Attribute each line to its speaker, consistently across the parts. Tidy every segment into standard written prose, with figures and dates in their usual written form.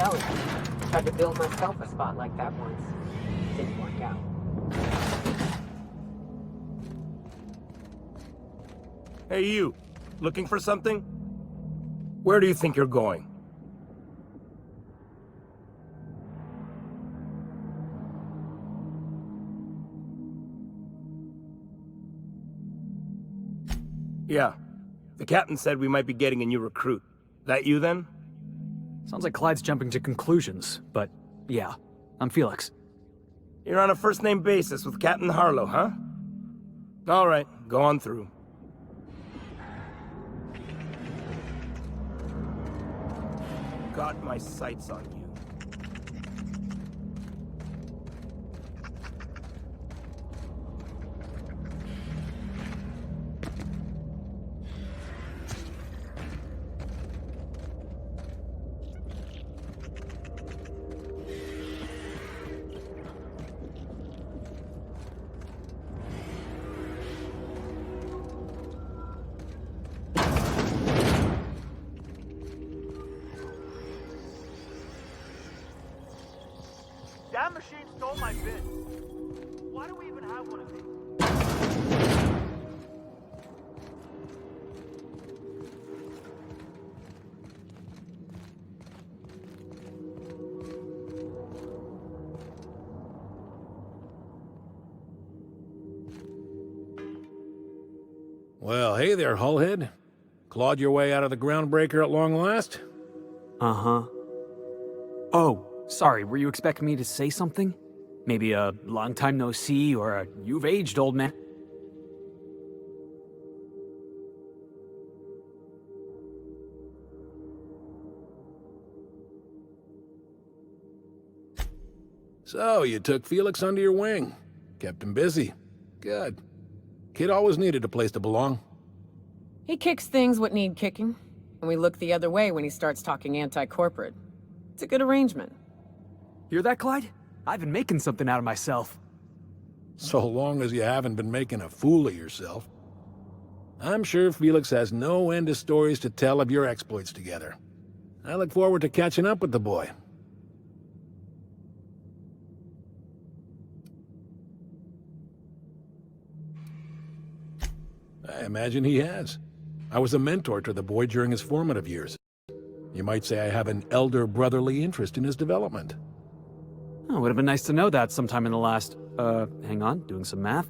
Speaker 1: tell you. Tried to build myself a spot like that once. Didn't work out.
Speaker 2: Hey, you. Looking for something? Where do you think you're going? Yeah. The captain said we might be getting a new recruit. That you, then?
Speaker 3: Sounds like Clyde's jumping to conclusions, but yeah, I'm Felix.
Speaker 2: You're on a first-name basis with Captain Harlow, huh? All right, go on through. Got my sights on you.
Speaker 4: That machine stole my bin. Why do we even have one of these?
Speaker 5: Well, hey there, Hullhead. Clawed your way out of the groundbreaker at long last?
Speaker 3: Uh-huh. Oh, sorry, were you expecting me to say something? Maybe a long time no see, or a you've aged, old man?
Speaker 5: So, you took Felix under your wing. Kept him busy. Good. Kid always needed a place to belong.
Speaker 1: He kicks things what need kicking, and we look the other way when he starts talking anti-corporate. It's a good arrangement.
Speaker 3: Hear that, Clyde? I've been making something out of myself.
Speaker 5: So long as you haven't been making a fool of yourself. I'm sure Felix has no end of stories to tell of your exploits together. I look forward to catching up with the boy. I imagine he has. I was a mentor to the boy during his formative years. You might say I have an elder brotherly interest in his development.
Speaker 3: Oh, would have been nice to know that sometime in the last, hang on, doing some math?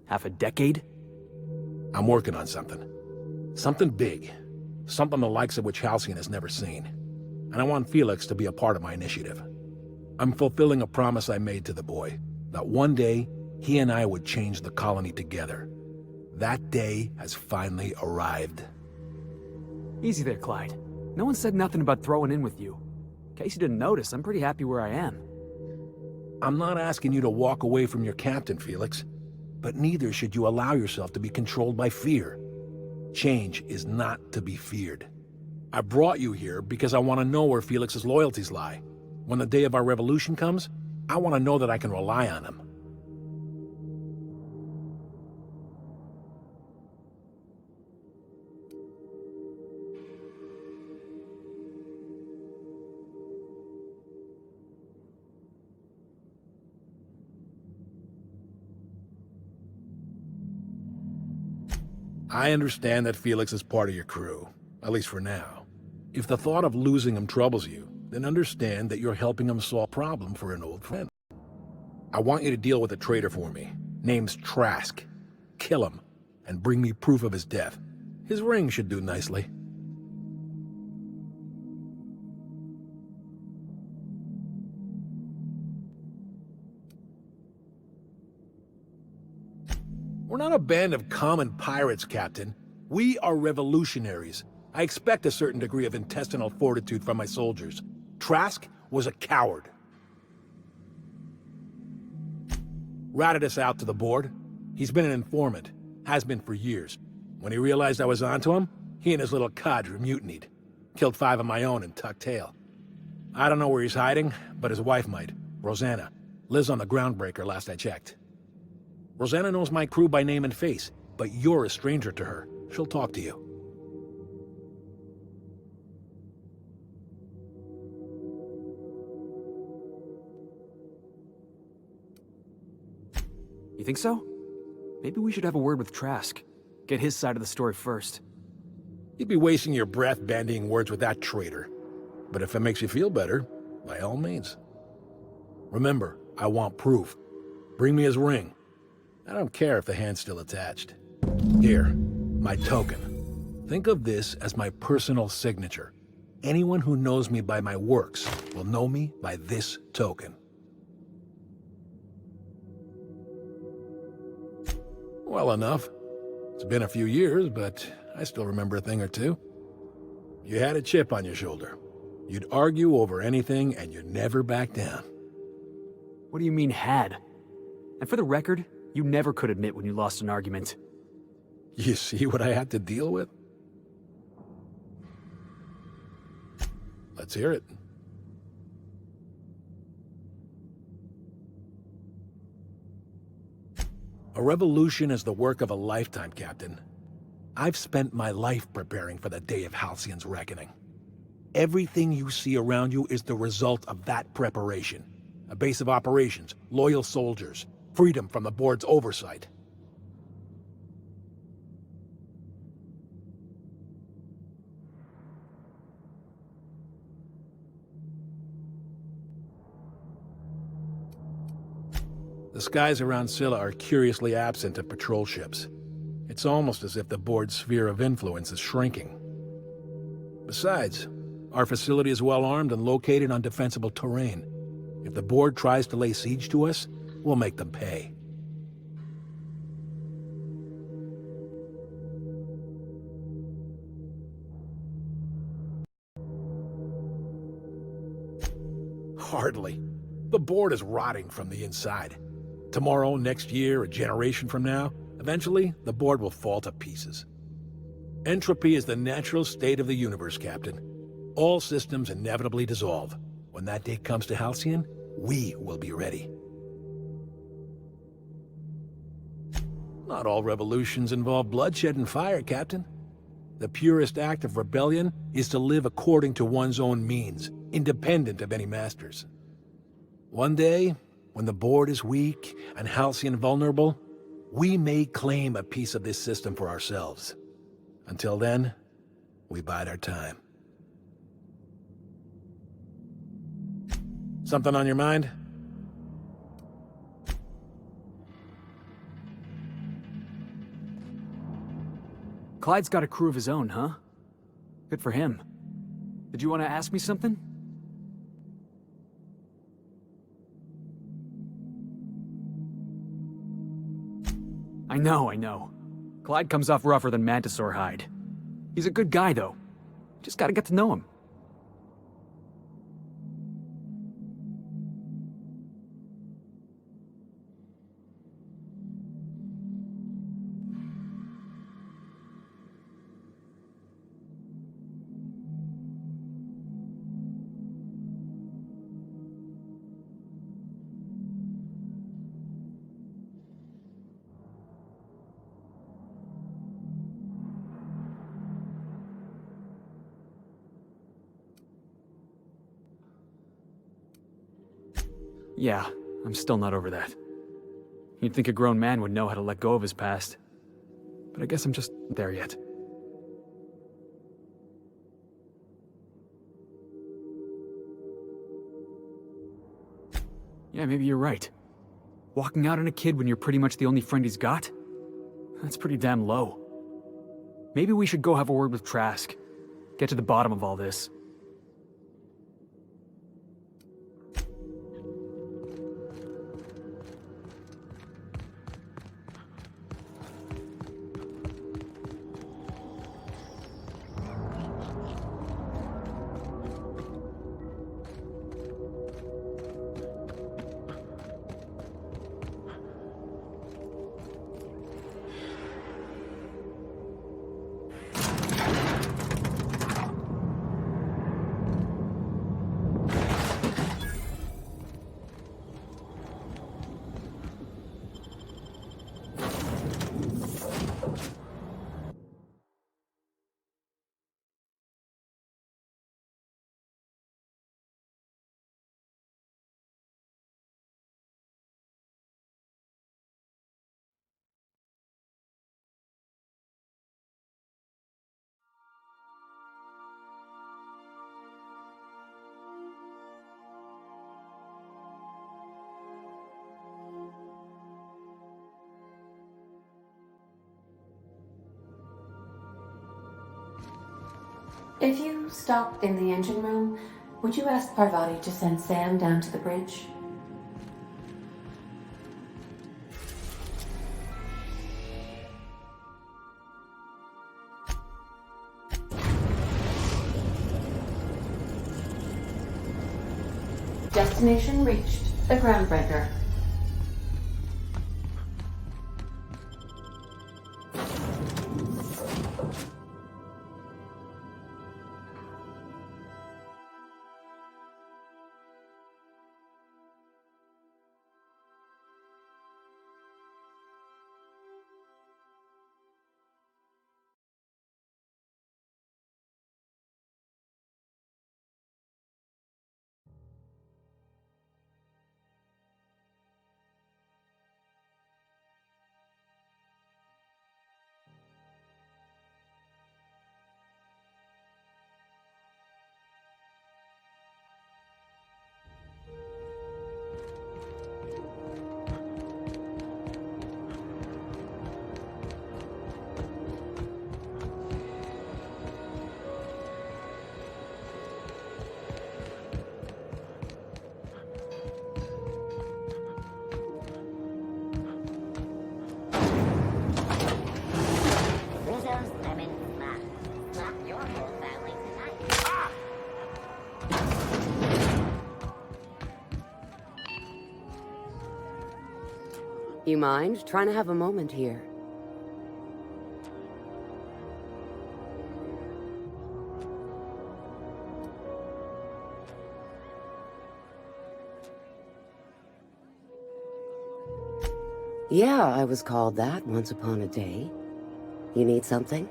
Speaker 3: Half a decade?
Speaker 5: I'm working on something. Something big. Something the likes of which Halcyon has never seen. And I want Felix to be a part of my initiative. I'm fulfilling a promise I made to the boy, that one day, he and I would change the colony together. That day has finally arrived.
Speaker 3: Easy there, Clyde. No one said nothing about throwing in with you. In case you didn't notice, I'm pretty happy where I am.
Speaker 5: I'm not asking you to walk away from your captain, Felix. But neither should you allow yourself to be controlled by fear. Change is not to be feared. I brought you here because I want to know where Felix's loyalties lie. When the day of our revolution comes, I want to know that I can rely on him. I understand that Felix is part of your crew, at least for now. If the thought of losing him troubles you, then understand that you're helping him solve a problem for an old friend. I want you to deal with a traitor for me. Name's Trask. Kill him, and bring me proof of his death. His ring should do nicely. We're not a band of common pirates, Captain. We are revolutionaries. I expect a certain degree of intestinal fortitude from my soldiers. Trask was a coward. Ratted us out to the board. He's been an informant. Has been for years. When he realized I was onto him, he and his little cadre mutinied. Killed 5 of my own and tucked tail. I don't know where he's hiding, but his wife might. Rosanna. Lives on the groundbreaker last I checked. Rosanna knows my crew by name and face, but you're a stranger to her. She'll talk to you.
Speaker 3: You think so? Maybe we should have a word with Trask. Get his side of the story first.
Speaker 5: You'd be wasting your breath bandying words with that traitor. But if it makes you feel better, by all means. Remember, I want proof. Bring me his ring. I don't care if the hand's still attached. Here, my token. Think of this as my personal signature. Anyone who knows me by my works will know me by this token. Well enough. It's been a few years, but I still remember a thing or two. You had a chip on your shoulder. You'd argue over anything, and you'd never back down.
Speaker 3: What do you mean, had? And for the record, you never could admit when you lost an argument.
Speaker 5: You see what I had to deal with? Let's hear it. A revolution is the work of a lifetime, Captain. I've spent my life preparing for the day of Halcyon's reckoning. Everything you see around you is the result of that preparation. A base of operations, loyal soldiers, freedom from the board's oversight. The skies around Scylla are curiously absent of patrol ships. It's almost as if the board's sphere of influence is shrinking. Besides, our facility is well armed and located on defensible terrain. If the board tries to lay siege to us, we'll make them pay. Hardly. The board is rotting from the inside. Tomorrow, next year, a generation from now, eventually, the board will fall to pieces. Entropy is the natural state of the universe, Captain. All systems inevitably dissolve. When that day comes to Halcyon, we will be ready. Not all revolutions involve bloodshed and fire, Captain. The purest act of rebellion is to live according to one's own means, independent of any masters. One day, when the board is weak and Halcyon vulnerable, we may claim a piece of this system for ourselves. Until then, we bide our time. Something on your mind?
Speaker 3: Clyde's got a crew of his own, huh? Good for him. Did you want to ask me something? I know. Clyde comes off rougher than Mantisaur hide. He's a good guy, though. Just gotta get to know him. Yeah, I'm still not over that. You'd think a grown man would know how to let go of his past. But I guess I'm just not there yet. Yeah, maybe you're right. Walking out on a kid when you're pretty much the only friend he's got? That's pretty damn low. Maybe we should go have a word with Trask. Get to the bottom of all this.
Speaker 6: If you stop in the engine room, would you ask Parvati to send Sam down to the bridge? Destination reached. The groundbreaker.
Speaker 7: You mind? Trying to have a moment here. Yeah, I was called that once upon a day. You need something?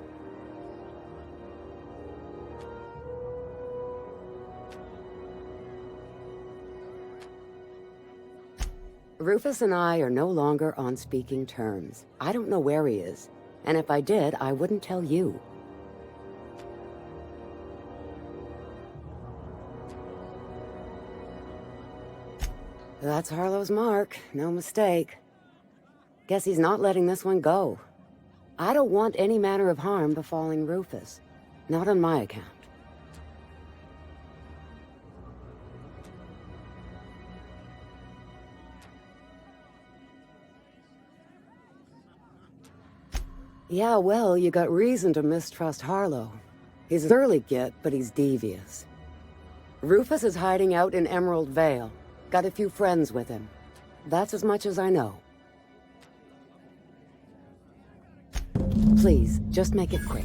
Speaker 7: Rufus and I are no longer on speaking terms. I don't know where he is, and if I did, I wouldn't tell you. That's Harlow's mark, no mistake. Guess he's not letting this one go. I don't want any manner of harm befalling Rufus. Not on my account. Yeah, well, you got reason to mistrust Harlow. He's an early git, but he's devious. Rufus is hiding out in Emerald Vale. Got a few friends with him. That's as much as I know. Please, just make it quick.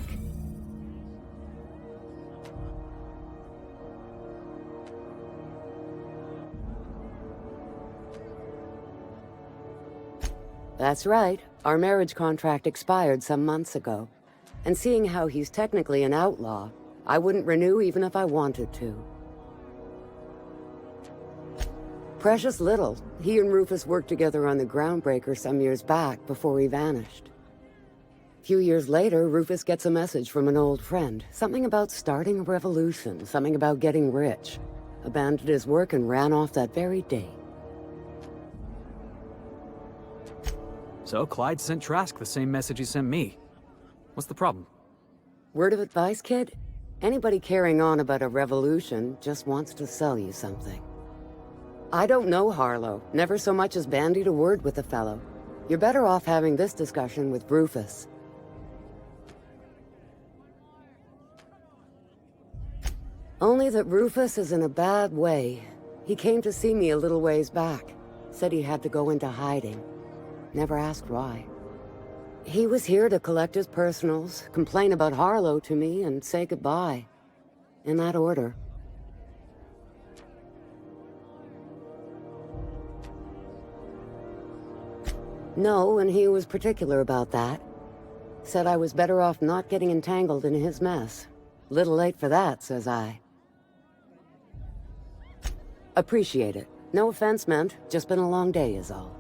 Speaker 7: That's right. Our marriage contract expired some months ago. And seeing how he's technically an outlaw, I wouldn't renew even if I wanted to. Precious little. He and Rufus worked together on the Groundbreaker some years back before he vanished. A few years later, Rufus gets a message from an old friend. Something about starting a revolution, something about getting rich. Abandoned his work and ran off that very day.
Speaker 3: So Clyde sent Trask the same message he sent me. What's the problem?
Speaker 7: Word of advice, kid? Anybody carrying on about a revolution just wants to sell you something. I don't know Harlow. Never so much as bandied a word with the fellow. You're better off having this discussion with Rufus. Only that Rufus is in a bad way. He came to see me a little ways back. Said he had to go into hiding. Never asked why. He was here to collect his personals, complain about Harlow to me, and say goodbye. In that order. No, and he was particular about that. Said I was better off not getting entangled in his mess. Little late for that, says I. Appreciate it. No offense meant, just been a long day is all.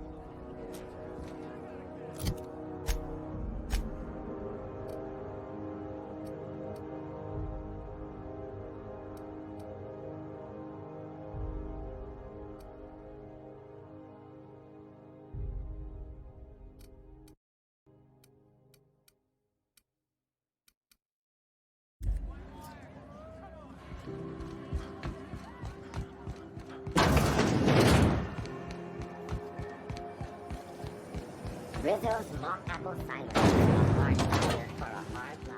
Speaker 8: Rizzo's mock apple cider. A hard cider for a hard life.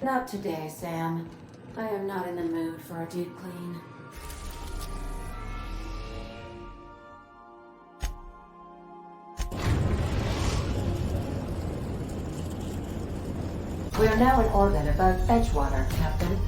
Speaker 6: Not today, Sam. I am not in the mood for a deep clean. We are now in orbit above Edgewater, Captain.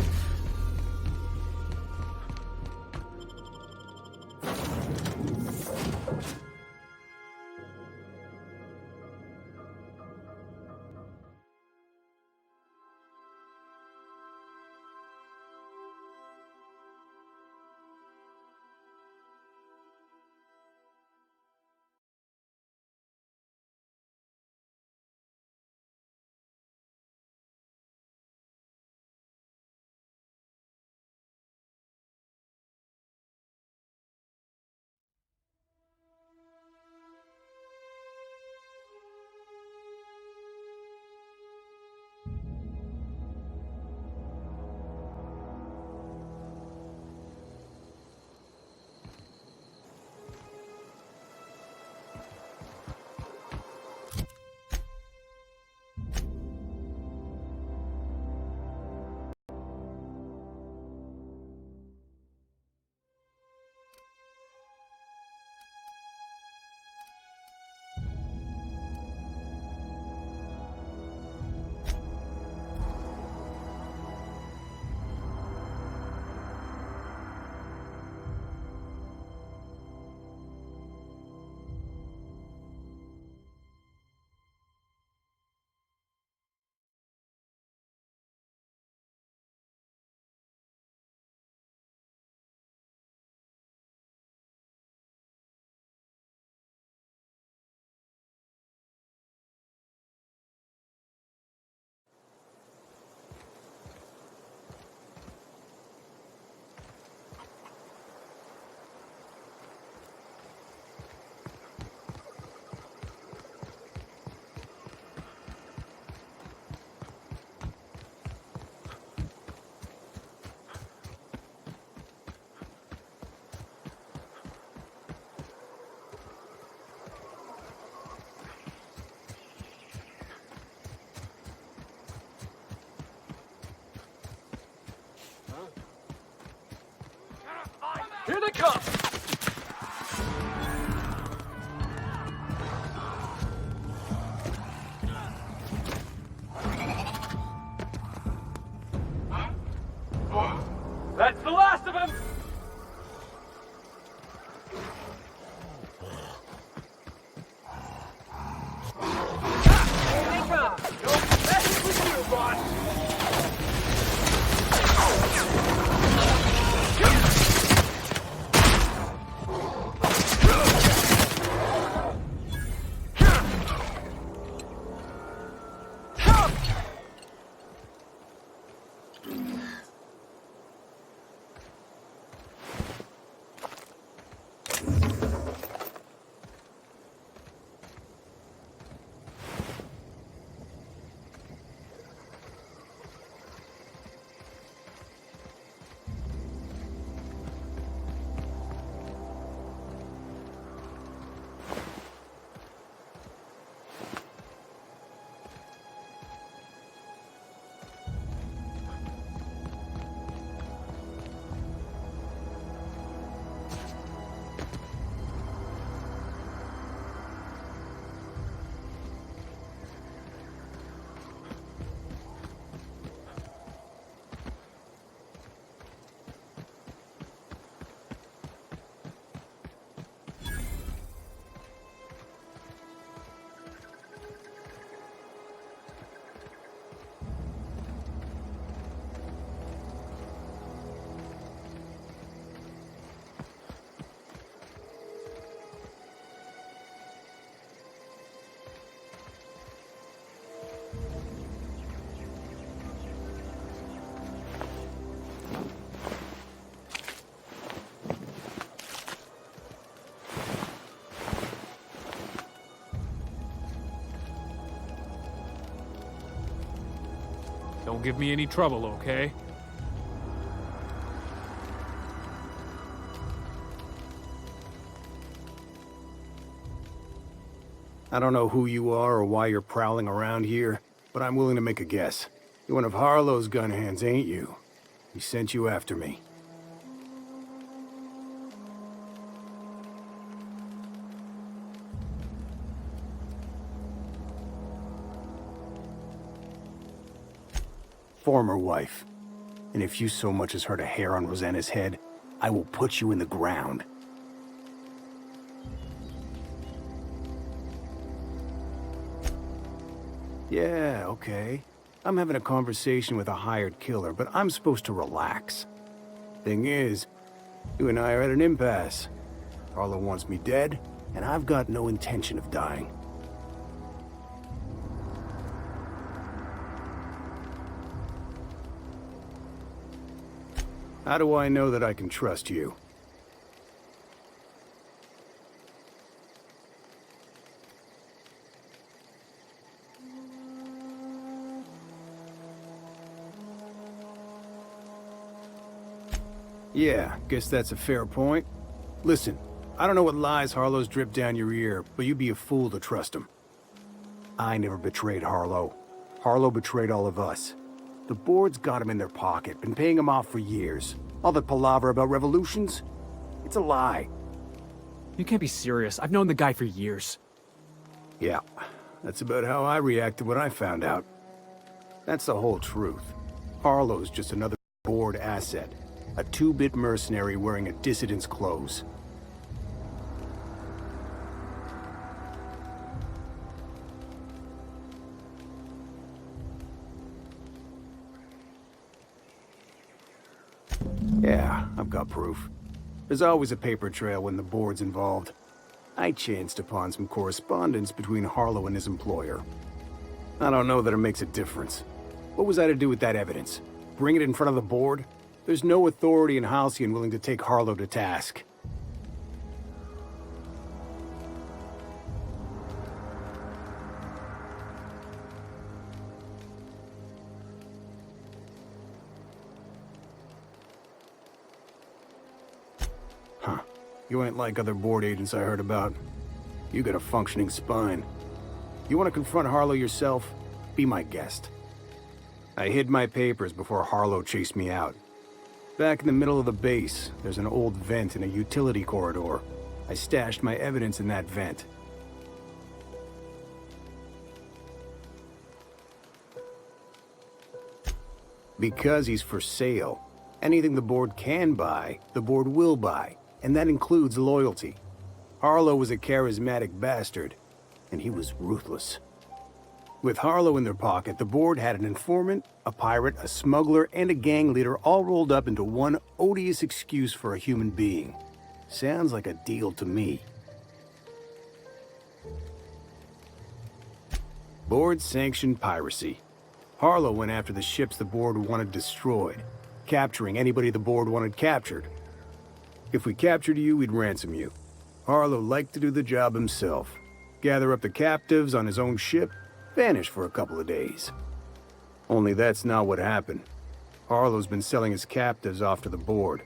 Speaker 4: Here they come! That's the last of them! Here they come! No messing with you, boss!
Speaker 3: Don't give me any trouble, okay?
Speaker 9: I don't know who you are or why you're prowling around here, but I'm willing to make a guess. You're one of Harlow's gun hands, ain't you? He sent you after me. Former wife. And if you so much as hurt a hair on Rosanna's head, I will put you in the ground. Yeah, okay. I'm having a conversation with a hired killer, but I'm supposed to relax. Thing is, you and I are at an impasse. Harlow wants me dead, and I've got no intention of dying. How do I know that I can trust you? Yeah, guess that's a fair point. Listen, I don't know what lies Harlow's dripped down your ear, but you'd be a fool to trust him. I never betrayed Harlow. Harlow betrayed all of us. The board's got him in their pocket, been paying him off for years. All that palaver about revolutions? It's a lie.
Speaker 3: You can't be serious. I've known the guy for years.
Speaker 9: Yeah, that's about how I reacted when I found out. That's the whole truth. Harlow's just another board asset. A two-bit mercenary wearing a dissident's clothes. Yeah, I've got proof. There's always a paper trail when the board's involved. I chanced upon some correspondence between Harlow and his employer. I don't know that it makes a difference. What was I to do with that evidence? Bring it in front of the board? There's no authority in Halcyon willing to take Harlow to task. Huh. You ain't like other board agents I heard about. You got a functioning spine. You want to confront Harlow yourself? Be my guest. I hid my papers before Harlow chased me out. Back in the middle of the base, there's an old vent in a utility corridor. I stashed my evidence in that vent. Because he's for sale. Anything the board can buy, the board will buy, and that includes loyalty. Harlow was a charismatic bastard, and he was ruthless. With Harlow in their pocket, the board had an informant, a pirate, a smuggler, and a gang leader all rolled up into one odious excuse for a human being. Sounds like a deal to me. Board-sanctioned piracy. Harlow went after the ships the board wanted destroyed, capturing anybody the board wanted captured. If we captured you, we'd ransom you. Harlow liked to do the job himself. Gather up the captives on his own ship, vanish for a couple of days. Only that's not what happened. Harlow's been selling his captives off to the board.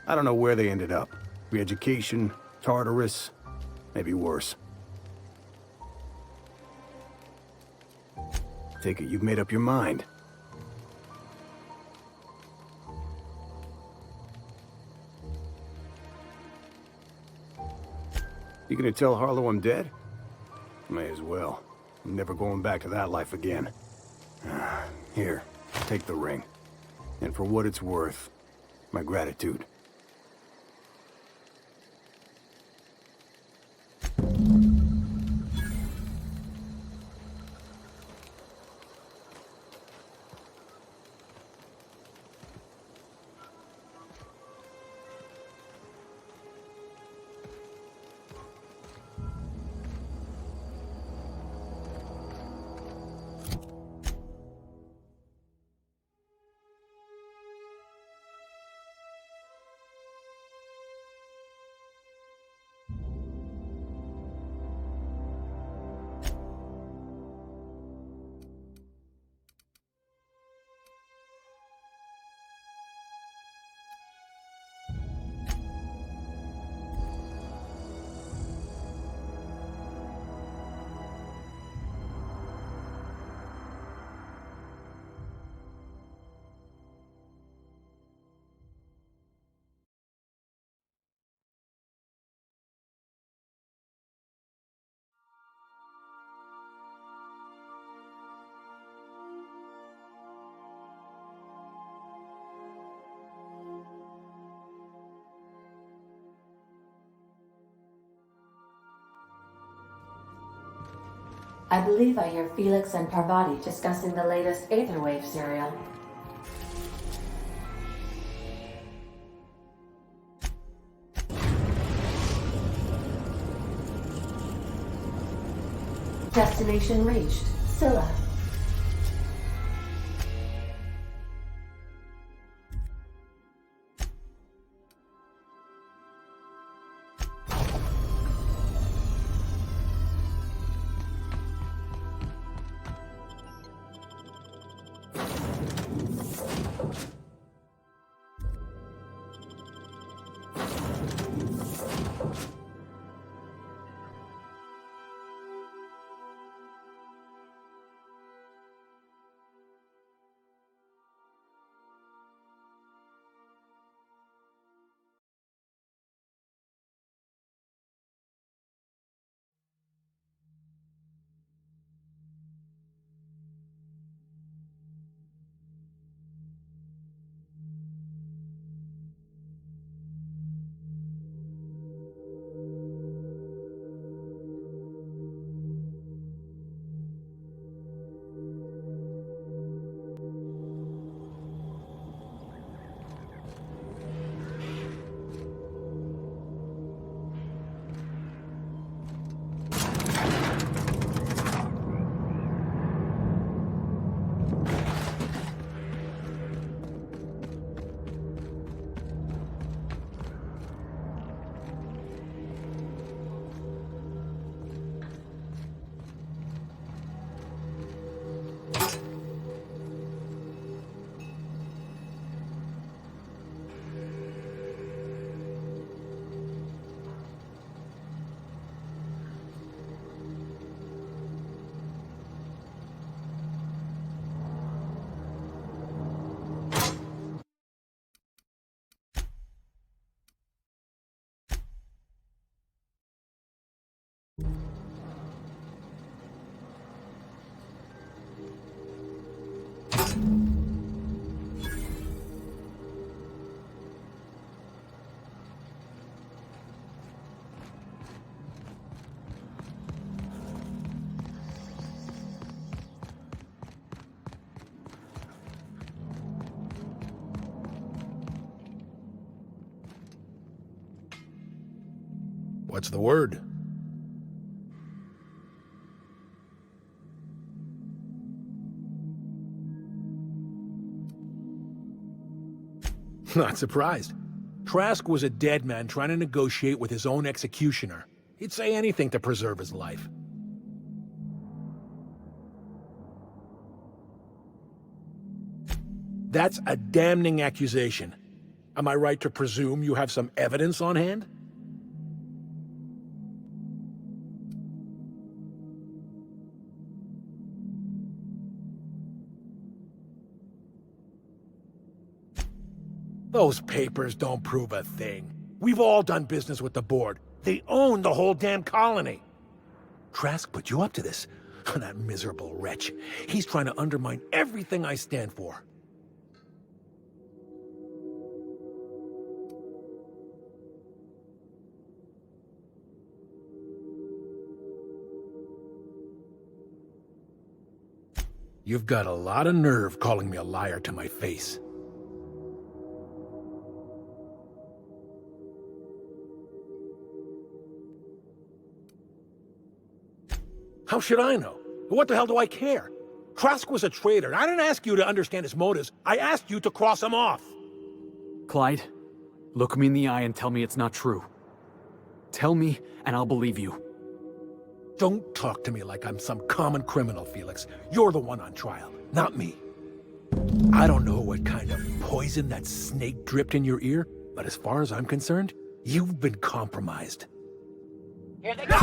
Speaker 9: I don't know where they ended up. Re-education, Tartarus, maybe worse. Take it you've made up your mind. You gonna tell Harlow I'm dead? May as well. I'm never going back to that life again. Here, take the ring. And for what it's worth, my gratitude.
Speaker 6: I believe I hear Felix and Parvati discussing the latest Aetherwave serial. Destination reached. Scylla.
Speaker 5: What's the word? Not surprised. Trask was a dead man trying to negotiate with his own executioner. He'd say anything to preserve his life. That's a damning accusation. Am I right to presume you have some evidence on hand? Those papers don't prove a thing. We've all done business with the board. They own the whole damn colony. Trask put you up to this. That miserable wretch. He's trying to undermine everything I stand for. You've got a lot of nerve calling me a liar to my face. How should I know? What the hell do I care? Trask was a traitor. I didn't ask you to understand his motives. I asked you to cross him off.
Speaker 3: Clyde, look me in the eye and tell me it's not true. Tell me, and I'll believe you.
Speaker 5: Don't talk to me like I'm some common criminal, Felix. You're the one on trial, not me. I don't know what kind of poison that snake dripped in your ear, but as far as I'm concerned, you've been compromised.
Speaker 4: Here they go!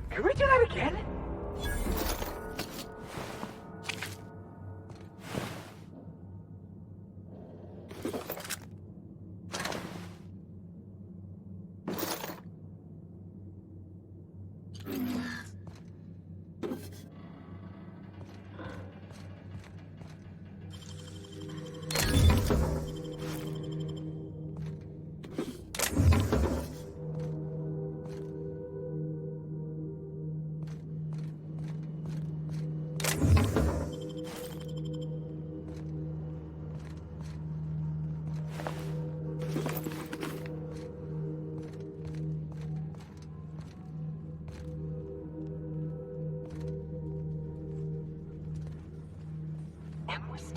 Speaker 4: Can we do that again?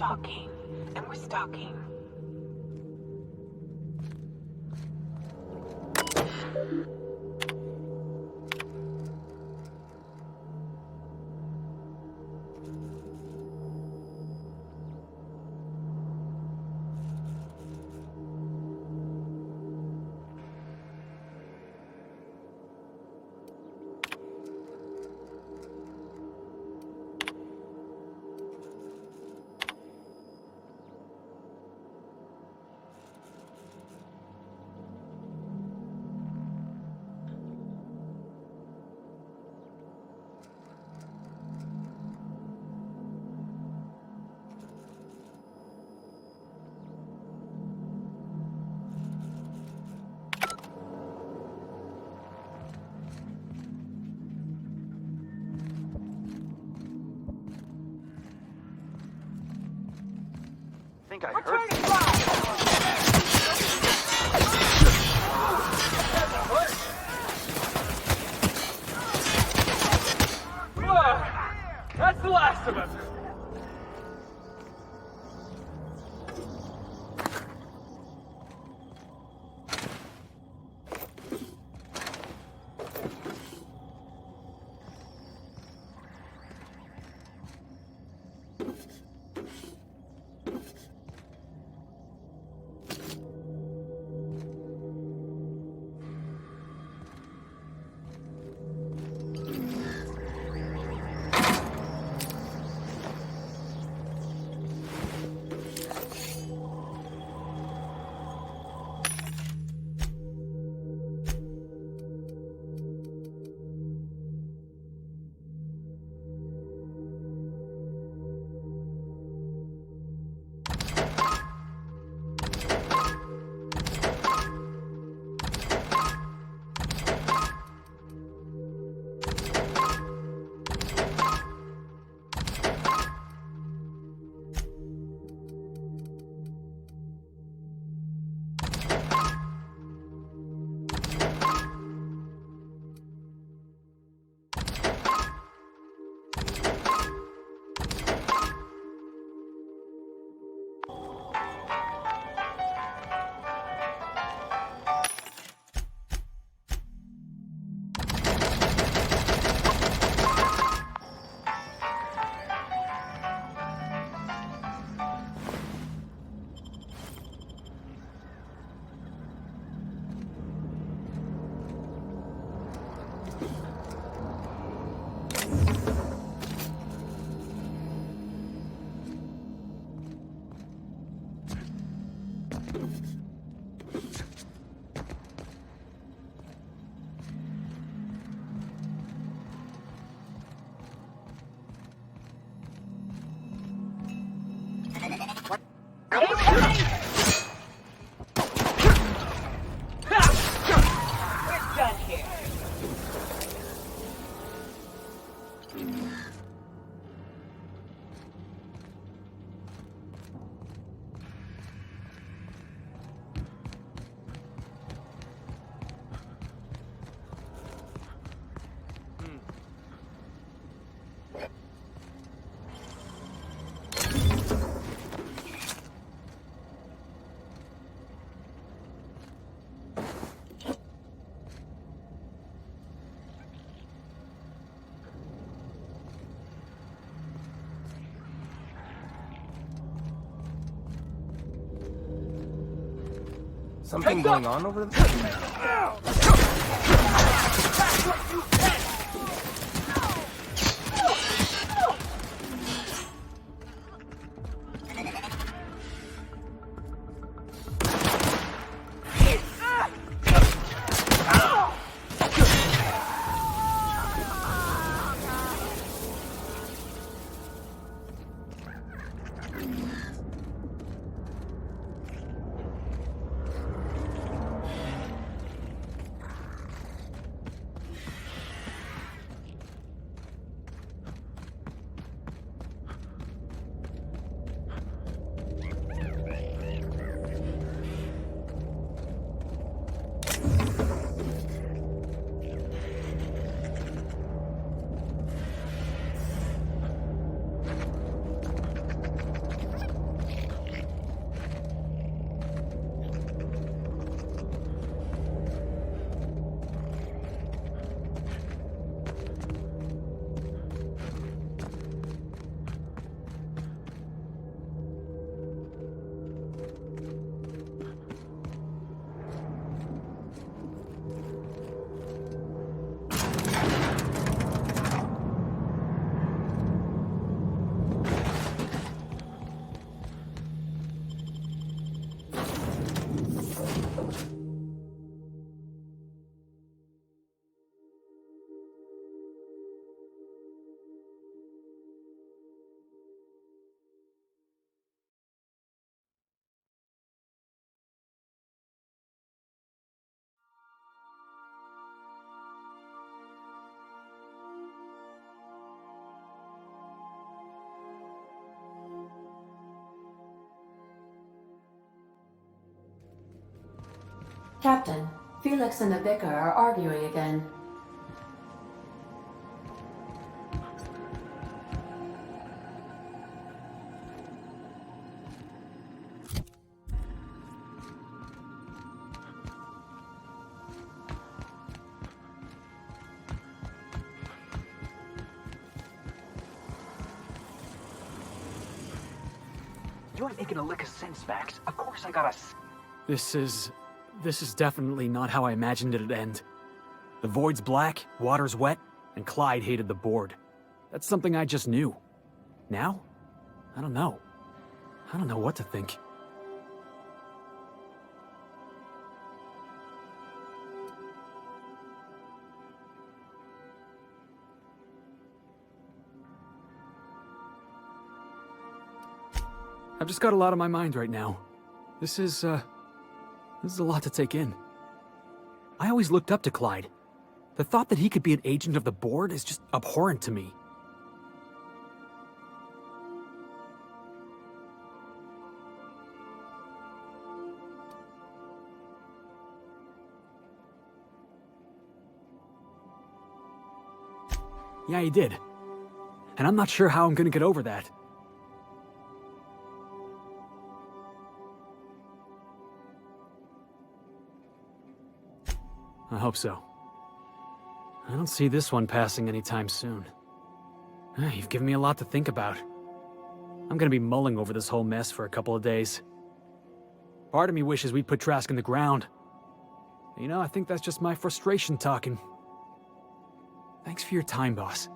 Speaker 1: stalking, and we're stalking.
Speaker 4: I think I heard. That's the last of us.
Speaker 2: Something going on over there?
Speaker 6: Captain, Felix and the vicar are arguing again.
Speaker 10: You ain't making a lick of sense, Max. Of course I gotta...
Speaker 3: This is definitely not how I imagined it'd end. The void's black, water's wet, and Clyde hated the board. That's something I just knew. Now? I don't know. I don't know what to think. I've just got a lot on my mind right now. This is a lot to take in. I always looked up to Clyde. The thought that he could be an agent of the board is just abhorrent to me. Yeah, he did. And I'm not sure how I'm gonna get over that. I hope so. I don't see this one passing anytime soon. You've given me a lot to think about. I'm gonna be mulling over this whole mess for a couple of days. Part of me wishes we'd put Trask in the ground. You know, I think that's just my frustration talking. Thanks for your time, boss.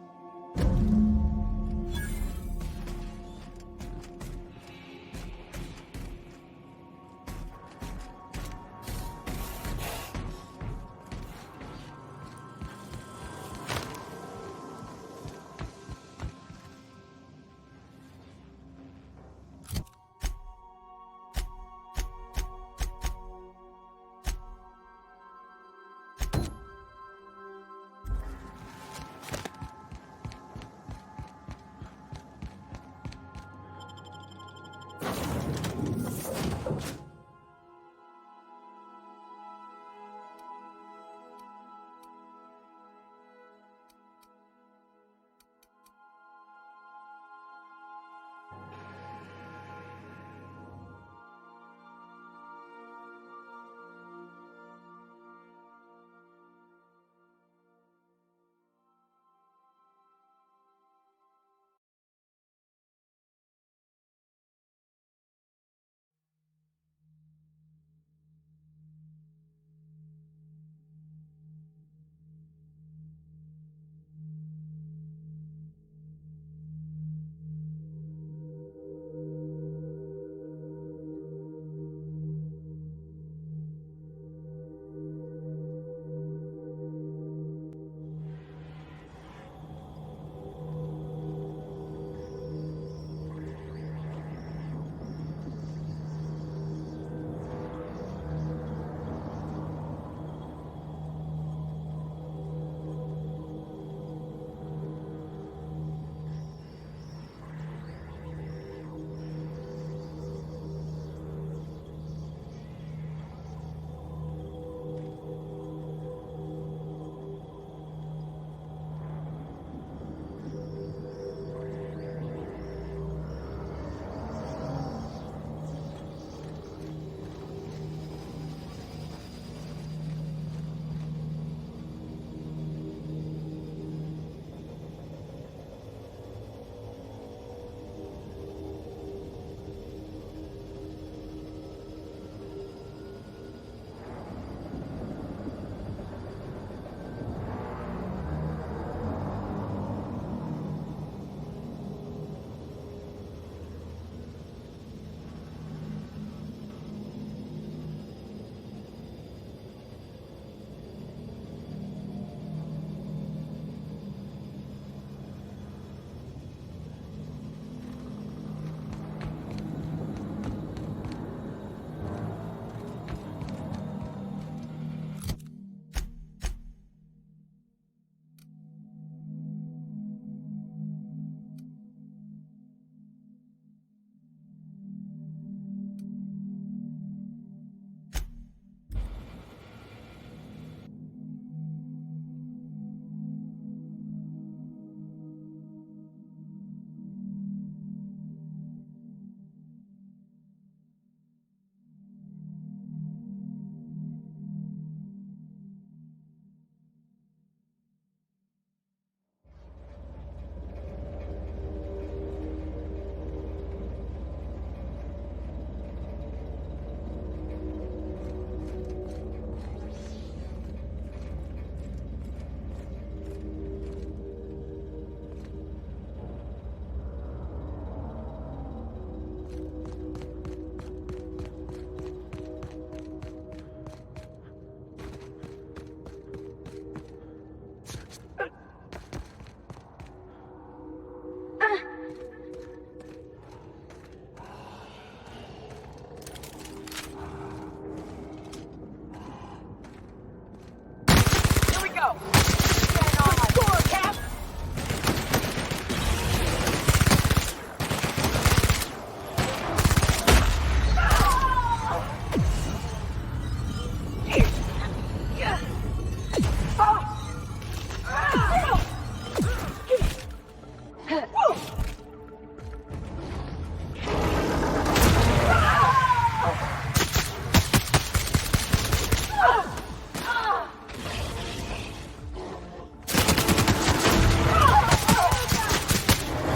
Speaker 4: go! Good score, Cap!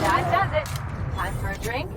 Speaker 4: That does it. Time for a drink?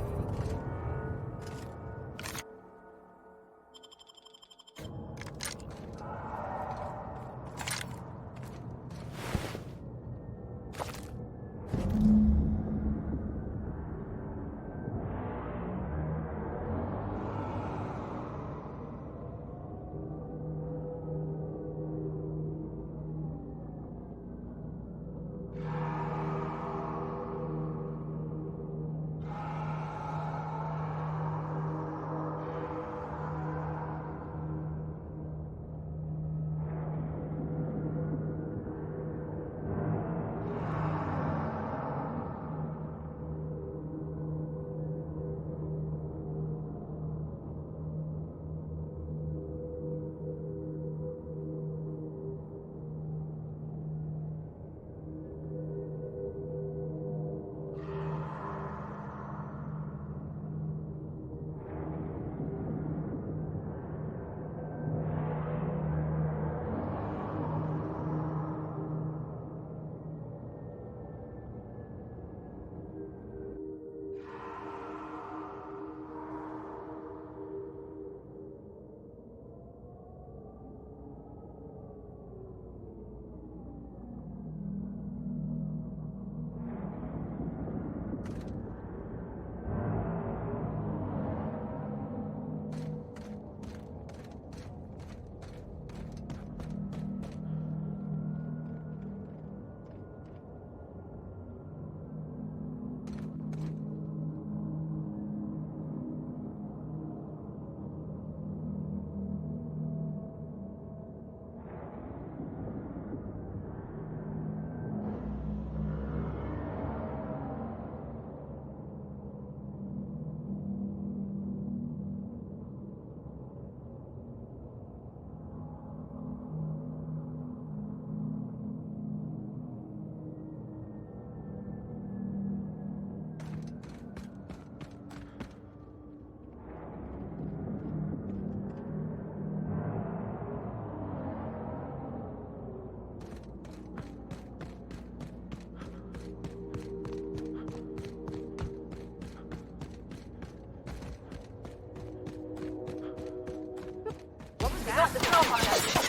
Speaker 4: Got the smoke on us.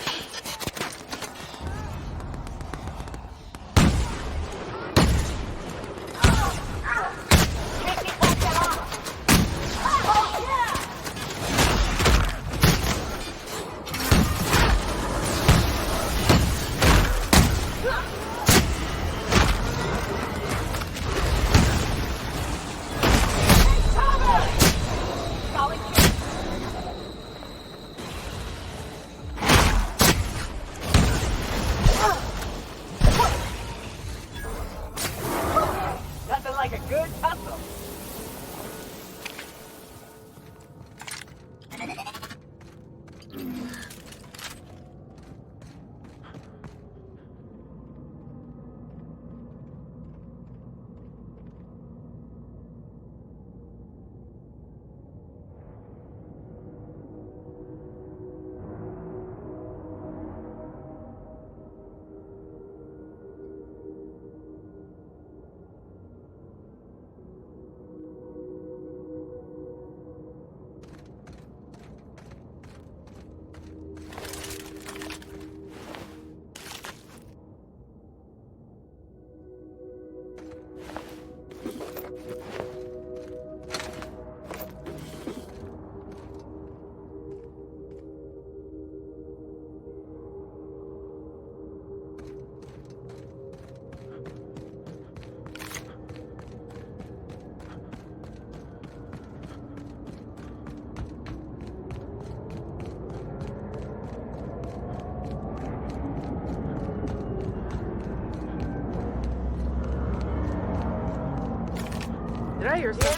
Speaker 4: Did I hear something?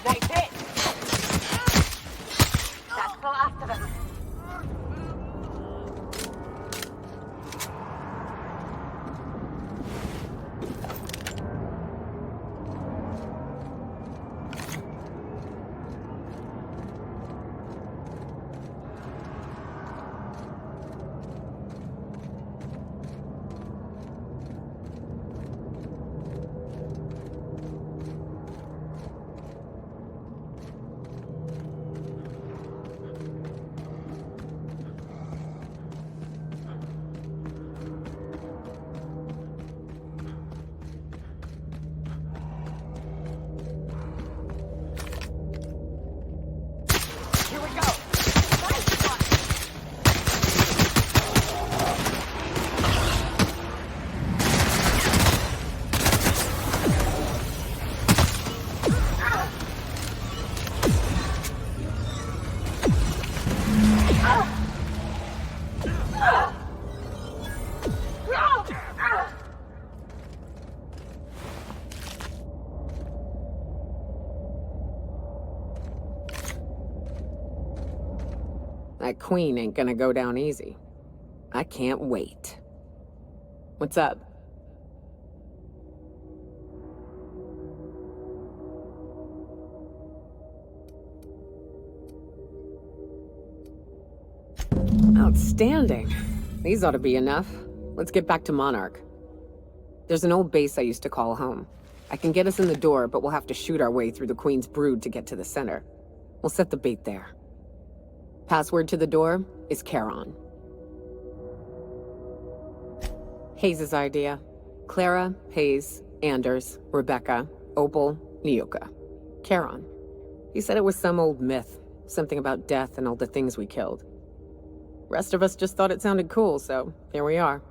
Speaker 8: Nice hit! That's the last of them. Here we go! Nice one!
Speaker 1: That queen ain't gonna go down easy. I can't wait. What's up? Outstanding. These ought to be enough. Let's get back to Monarch. There's an old base I used to call home. I can get us in the door, but we'll have to shoot our way through the Queen's brood to get to the center. We'll set the bait there. Password to the door is Charon. Hayes' idea. Clara, Hayes, Anders, Rebecca, Opal, Nyoka. Charon. He said it was some old myth. Something about death and all the things we killed. Rest of us just thought it sounded cool, so here we are.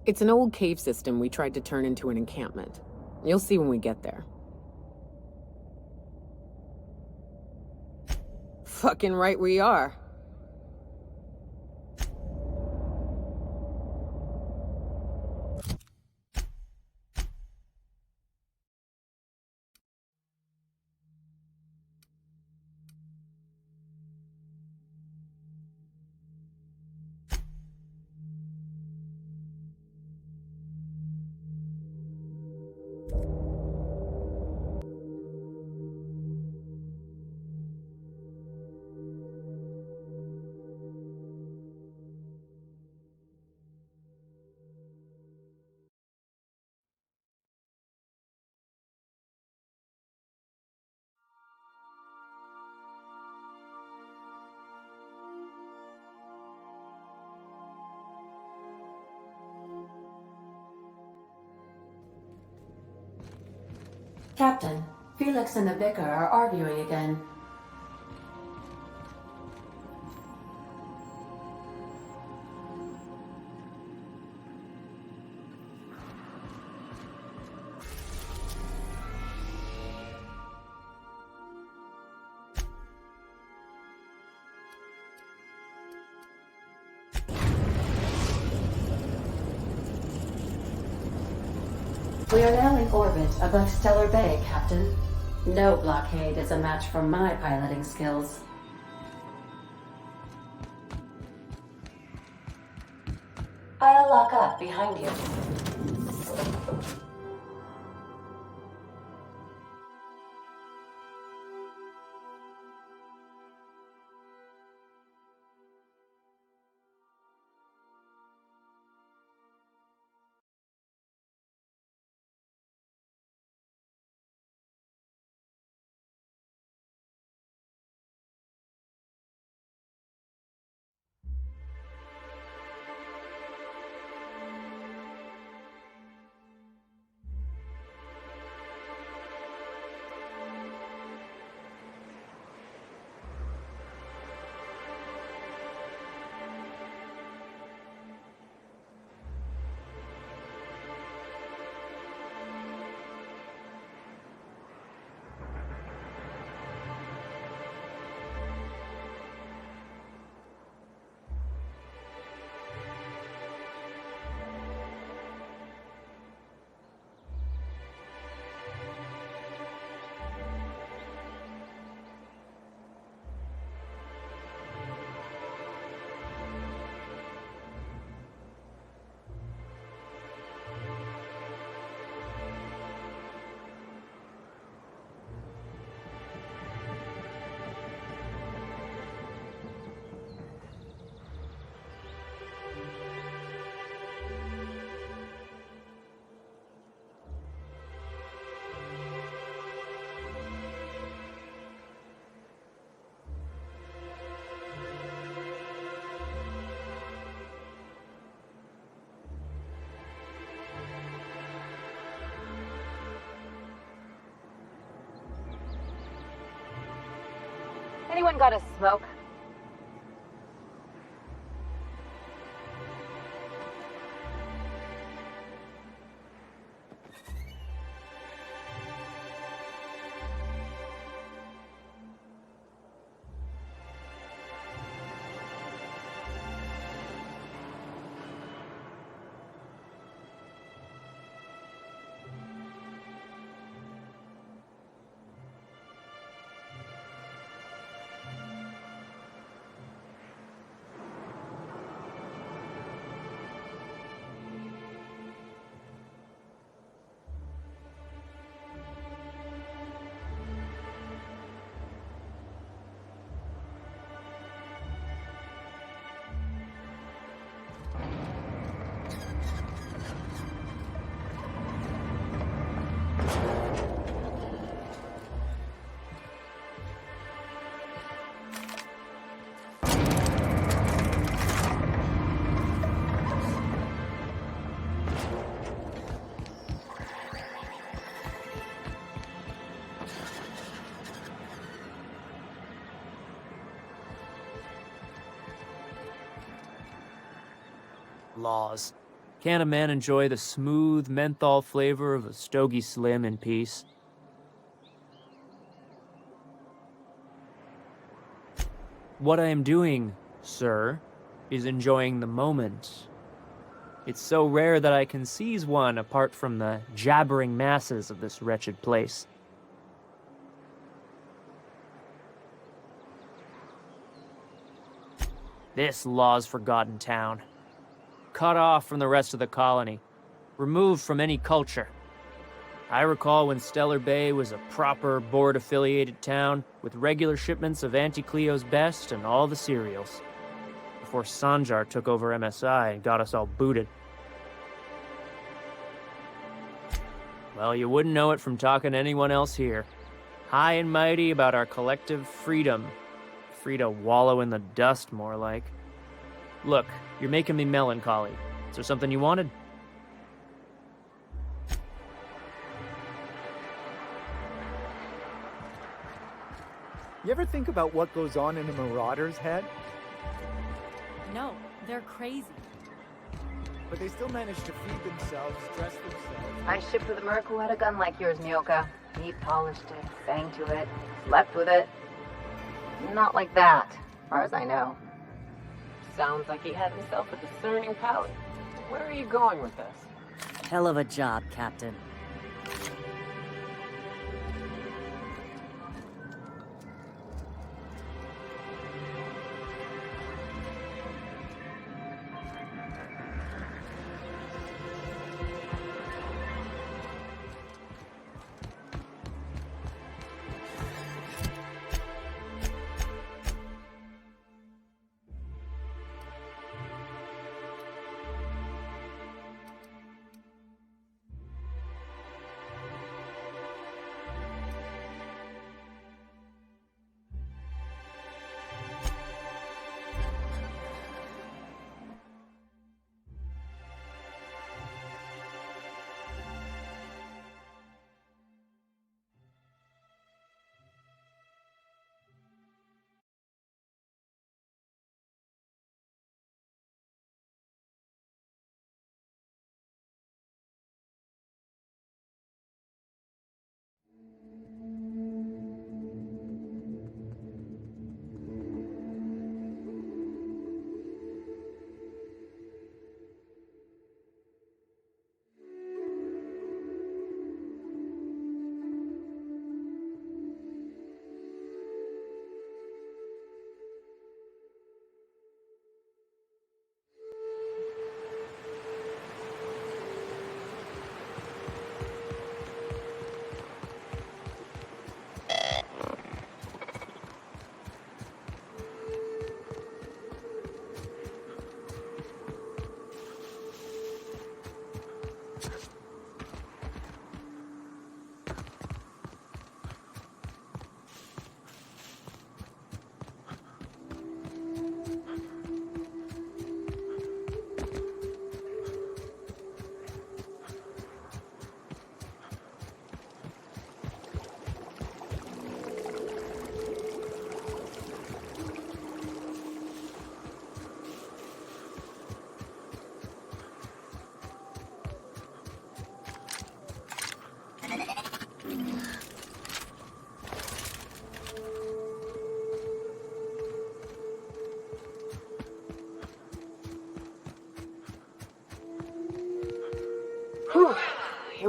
Speaker 1: It's an old cave system we tried to turn into an encampment. You'll see when we get there. Fucking right we are.
Speaker 6: Captain, Felix and the Vicar are arguing again. We are now in orbit above Stellar Bay, Captain. No blockade is a match for my piloting skills. I'll lock up behind you.
Speaker 11: Anyone got a smoke?
Speaker 12: Laws. Can't a man enjoy the smooth menthol flavor of a Stogie Slim in peace? What I am doing, sir, is enjoying the moment. It's so rare that I can seize one apart from the jabbering masses of this wretched place. This law's forgotten town. Cut off from the rest of the colony. Removed from any culture. I recall when Stellar Bay was a proper board-affiliated town with regular shipments of Auntie Cleo's best and all the cereals. Before Sanjar took over MSI and got us all booted. Well, you wouldn't know it from talking to anyone else here. High and mighty about our collective freedom. Free to wallow in the dust, more like. Look, you're making me melancholy. Is there something you wanted?
Speaker 13: You ever think about what goes on in a marauder's head?
Speaker 14: No, they're crazy.
Speaker 13: But they still manage to feed themselves, dress themselves.
Speaker 11: I shipped with a merc who had a gun like yours, Nyoka. He polished it, sang to it, slept with it. Not like that, as far as I know.
Speaker 1: Sounds like he had himself a discerning palate. Where are you going with this?
Speaker 15: Hell of a job, Captain.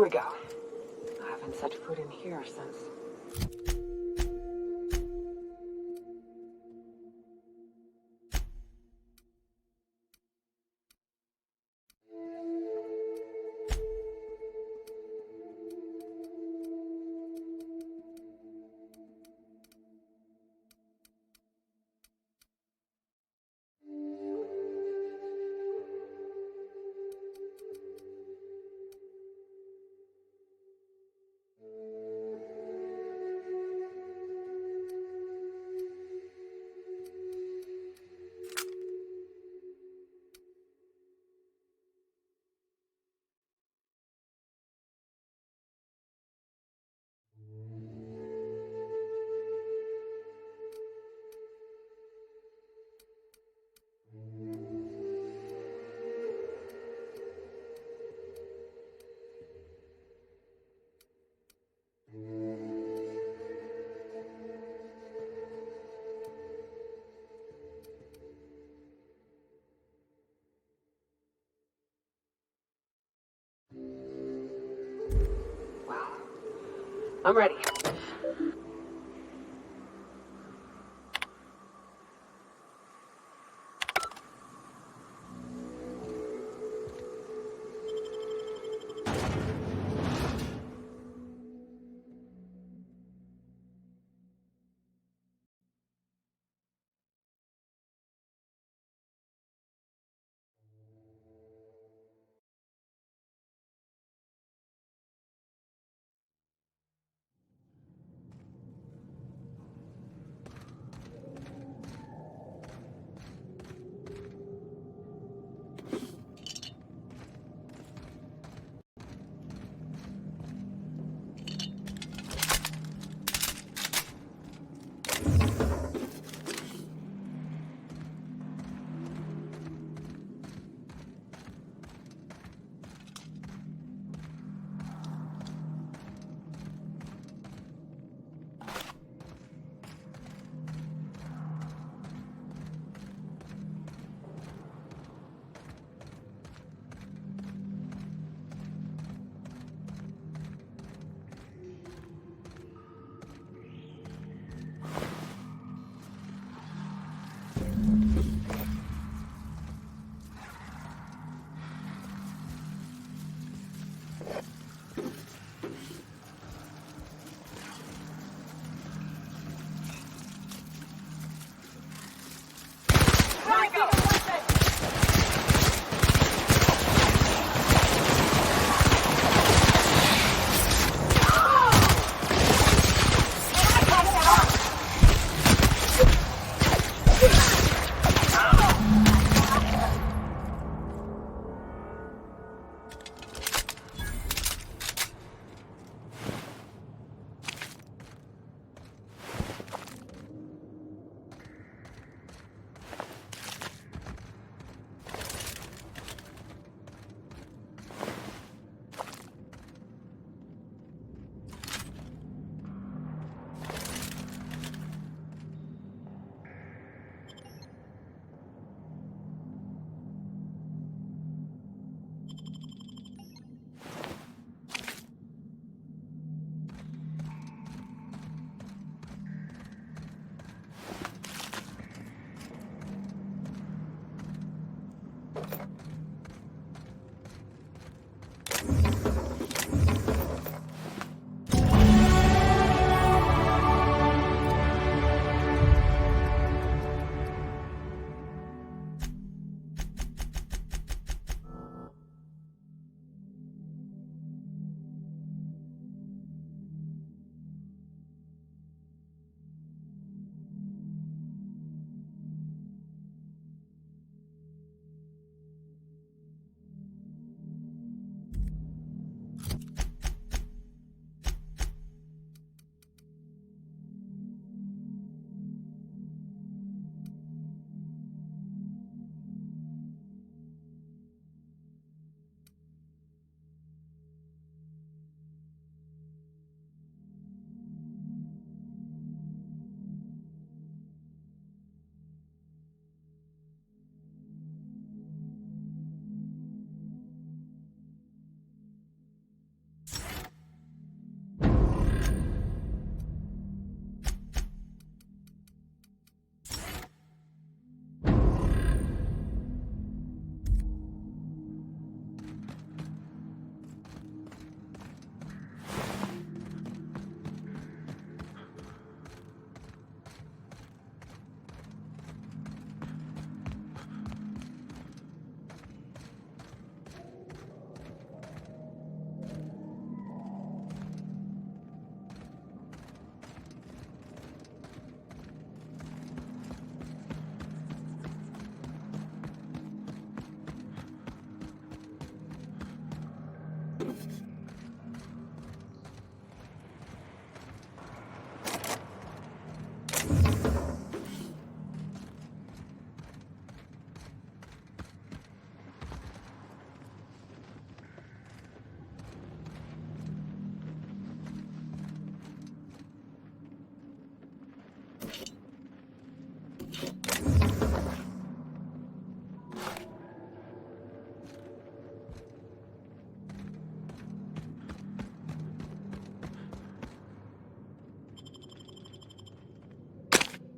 Speaker 1: Here we go. I haven't set foot in here since... I'm ready.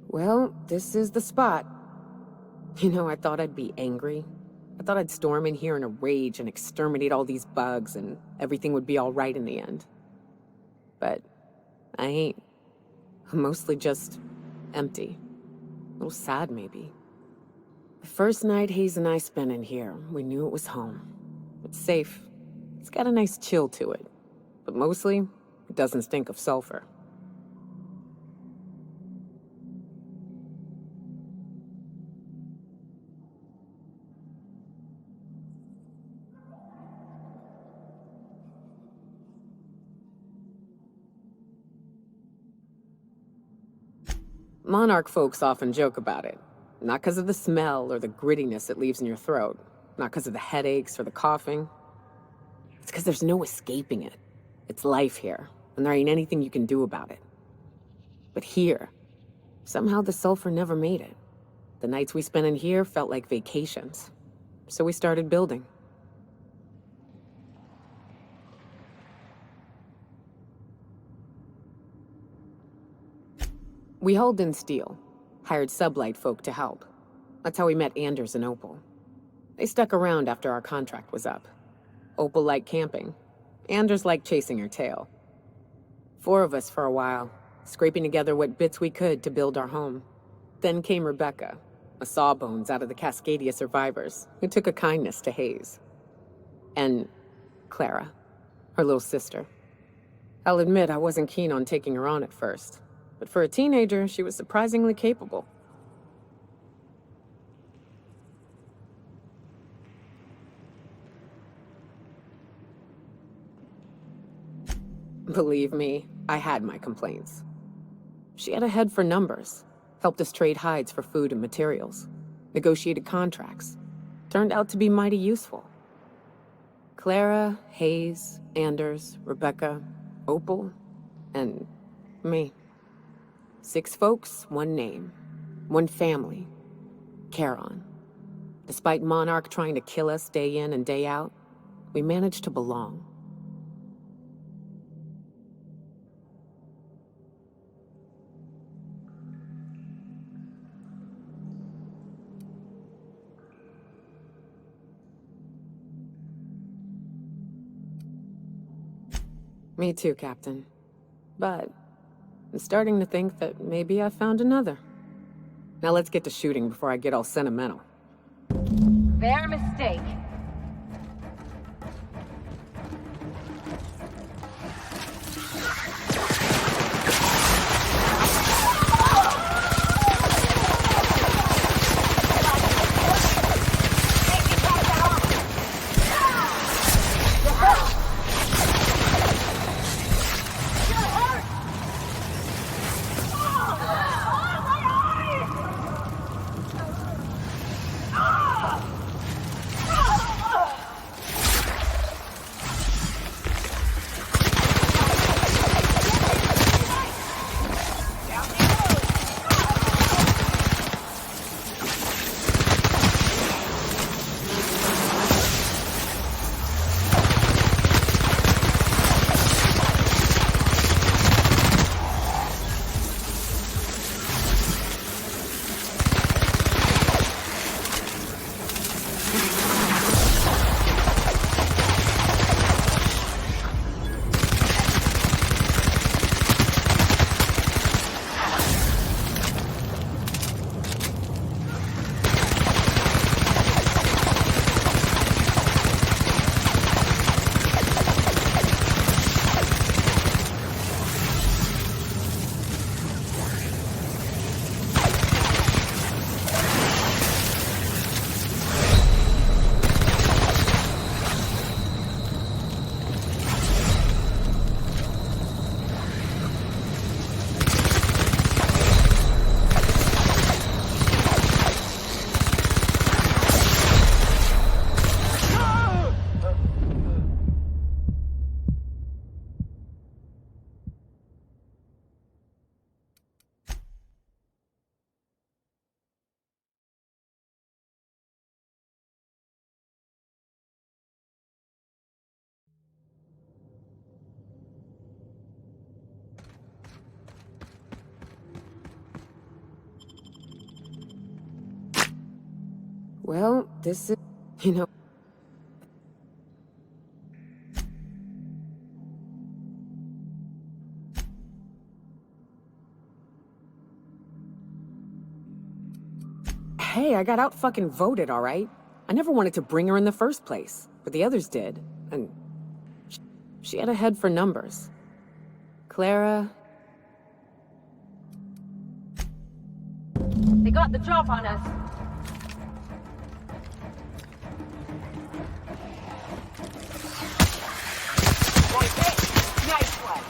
Speaker 1: Well, this is the spot. You know, I thought I'd be angry. I thought I'd storm in here in a rage and exterminate all these bugs and everything would be all right in the end. But I ain't. I'm mostly just empty. A little sad, maybe. The first night Hayes and I spent in here, we knew it was home. It's safe. It's got a nice chill to it. But mostly, it doesn't stink of sulfur. Monarch folks often joke about it. Not because of the smell or the grittiness it leaves in your throat. Not because of the headaches or the coughing. It's because there's no escaping it. It's life here, and there ain't anything you can do about it. But here, somehow the sulfur never made it. The nights we spent in here felt like vacations. So we started building. We hauled in steel, hired sublight folk to help. That's how we met Anders and Opal. They stuck around after our contract was up. Opal liked camping. Anders liked chasing her tail. 4 of us for a while, scraping together what bits we could to build our home. Then came Rebecca, a sawbones out of the Cascadia survivors, who took a kindness to Hayes. And Clara, her little sister. I'll admit I wasn't keen on taking her on at first. But for a teenager, she was surprisingly capable. Believe me, I had my complaints. She had a head for numbers, helped us trade hides for food and materials, negotiated contracts. Turned out to be mighty useful. Clara, Hayes, Anders, Rebecca, Opal, and me. 6 folks, 1 name, 1 family, Charon. Despite Monarch trying to kill us day in and day out, we managed to belong. Me too, Captain. But I'm starting to think that maybe I found another. Now let's get to shooting before I get all sentimental.
Speaker 11: Their mistake.
Speaker 1: Well, this is... you know... Hey, I got out fucking voted, alright? I never wanted to bring her in the first place, but the others did, and... she had a head for numbers. Clara...
Speaker 11: They got the drop on us.
Speaker 4: Nice one.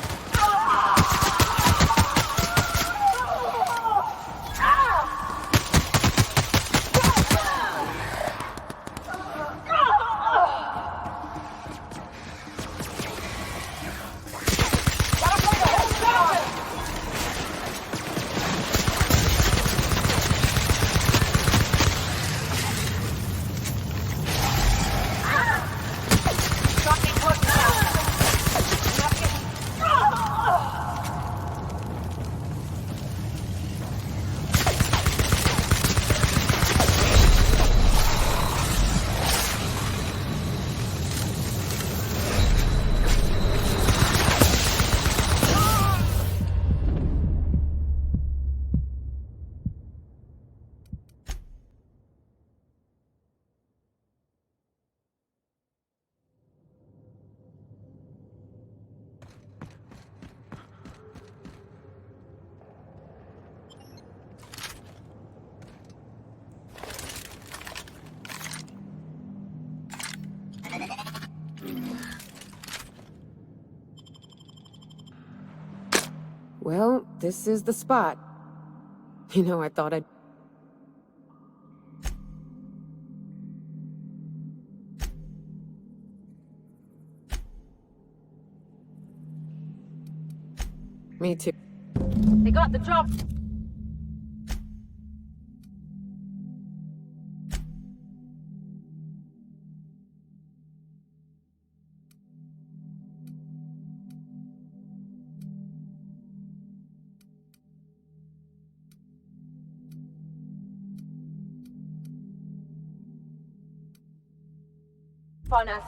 Speaker 1: Well, this is the spot. You know, I thought I'd... Me too.
Speaker 11: They got the drop. On us.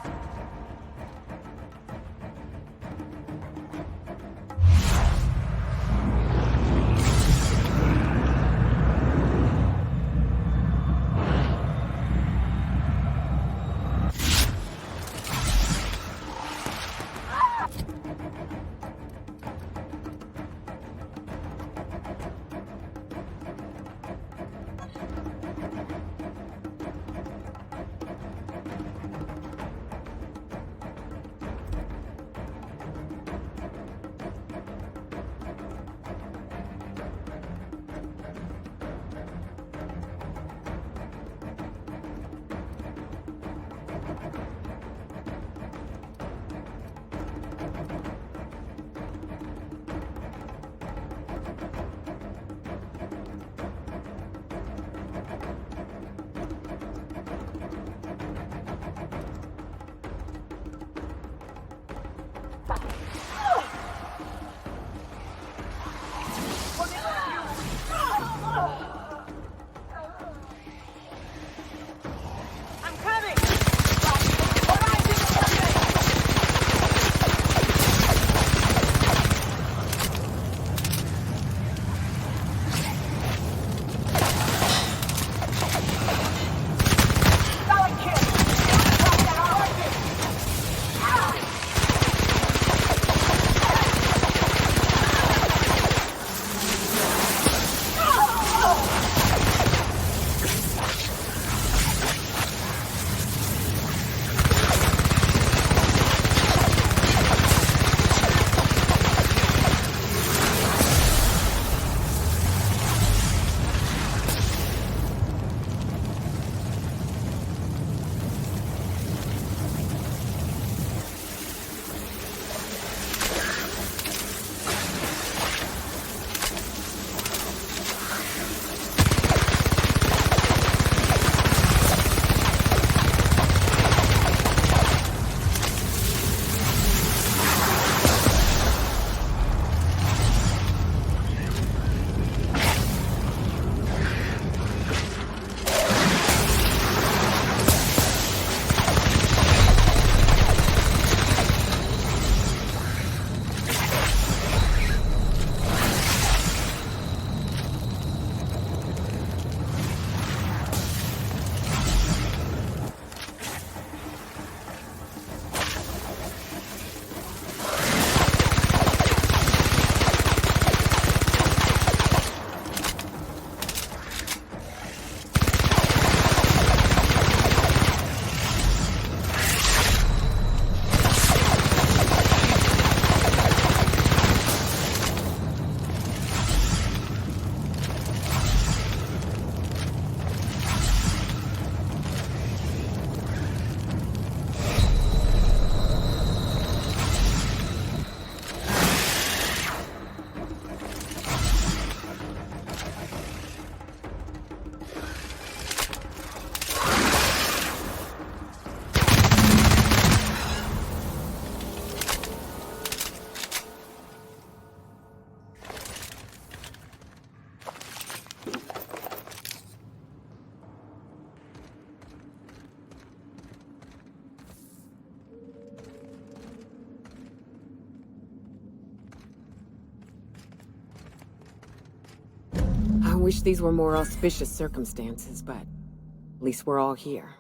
Speaker 1: wish these were more auspicious circumstances, but at least we're all here.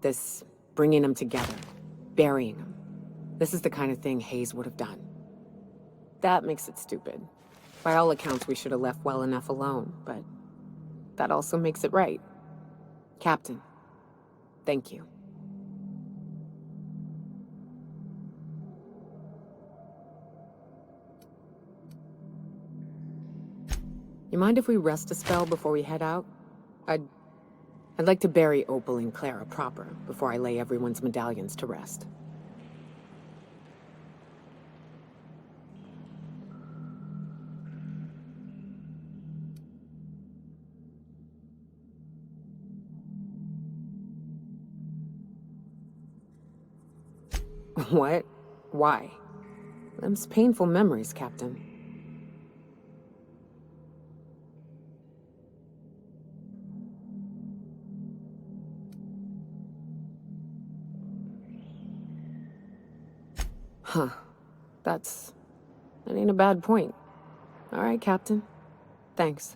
Speaker 1: This bringing them together, burying them. This is the kind of thing Hayes would have done. That makes it stupid. By all accounts, we should have left well enough alone, but that also makes it right. Captain, thank you. You mind if we rest a spell before we head out? I'd like to bury Opal and Clara proper before I lay everyone's medallions to rest. What? Why? Them's painful memories, Captain. Huh. That ain't a bad point. All right, Captain. Thanks.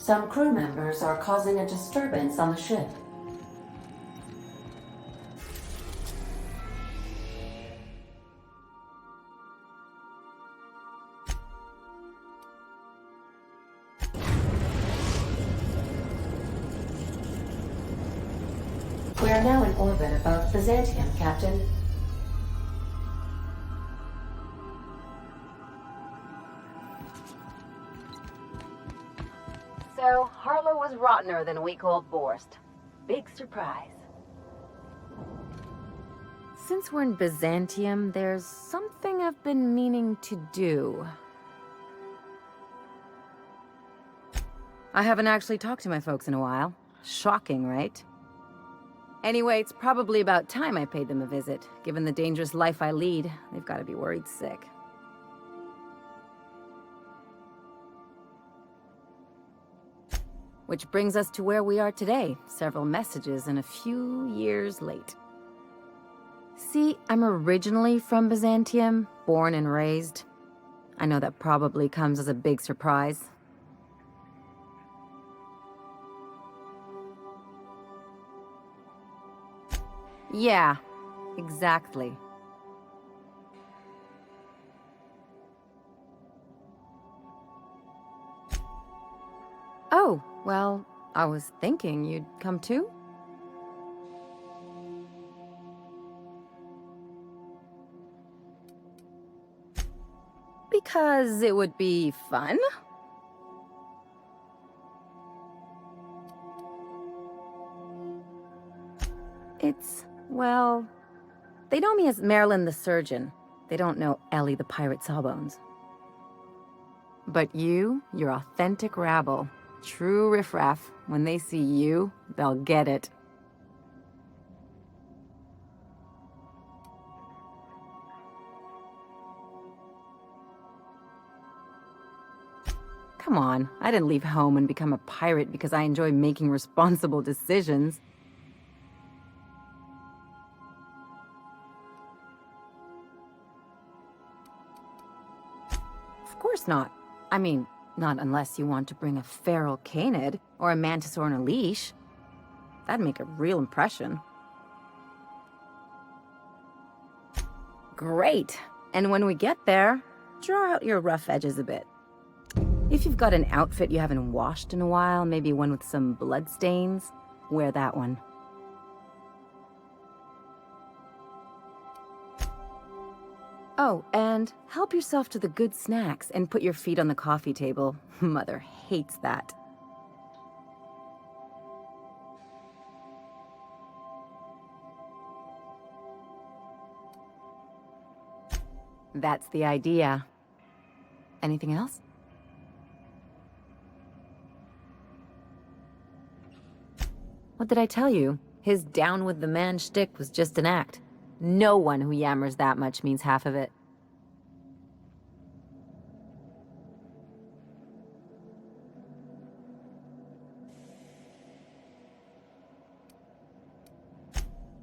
Speaker 6: Some crew members are causing a disturbance on the ship. We are now in orbit above Byzantium, Captain.
Speaker 11: So, Harlow was rottener than a week-old Borst. Big surprise.
Speaker 16: Since we're in Byzantium, there's something I've been meaning to do. I haven't actually talked to my folks in a while. Shocking, right? Anyway, it's probably about time I paid them a visit. Given the dangerous life I lead, they've got to be worried sick. Which brings us to where we are today, several messages and a few years late. See, I'm originally from Byzantium, born and raised. I know that probably comes as a big surprise. Yeah, exactly. Oh, well, I was thinking you'd come too? Because it would be fun? Well, they know me as Marilyn the Surgeon. They don't know Ellie the Pirate Sawbones. But you're authentic rabble. True riffraff. When they see you, they'll get it. Come on, I didn't leave home and become a pirate because I enjoy making responsible decisions. Of course not. I mean, not unless you want to bring a feral canid or a mantis on a leash. That'd make a real impression. Great. And when we get there, draw out your rough edges a bit. If you've got an outfit you haven't washed in a while, maybe one with some blood stains, wear that one. Oh, and help yourself to the good snacks and put your feet on the coffee table. Mother hates that. That's the idea. Anything else? What did I tell you? His down with the man shtick was just an act. No one who yammers that much means half of it.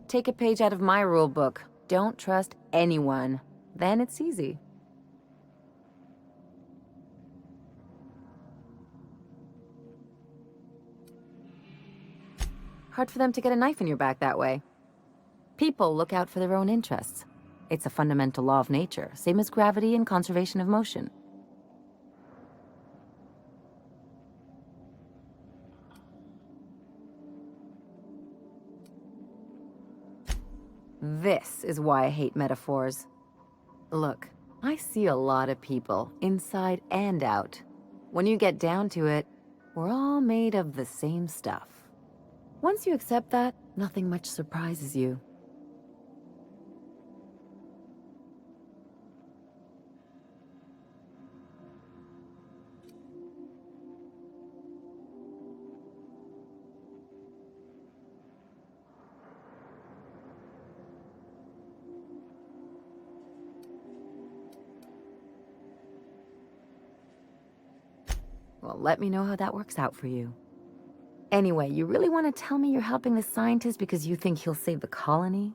Speaker 16: Take a page out of my rule book. Don't trust anyone. Then it's easy. Hard for them to get a knife in your back that way. People look out for their own interests. It's a fundamental law of nature, same as gravity and conservation of motion. This is why I hate metaphors. Look, I see a lot of people, inside and out. When you get down to it, we're all made of the same stuff. Once you accept that, nothing much surprises you. Well, let me know how that works out for you. Anyway, you really want to tell me you're helping the scientist because you think he'll save the colony?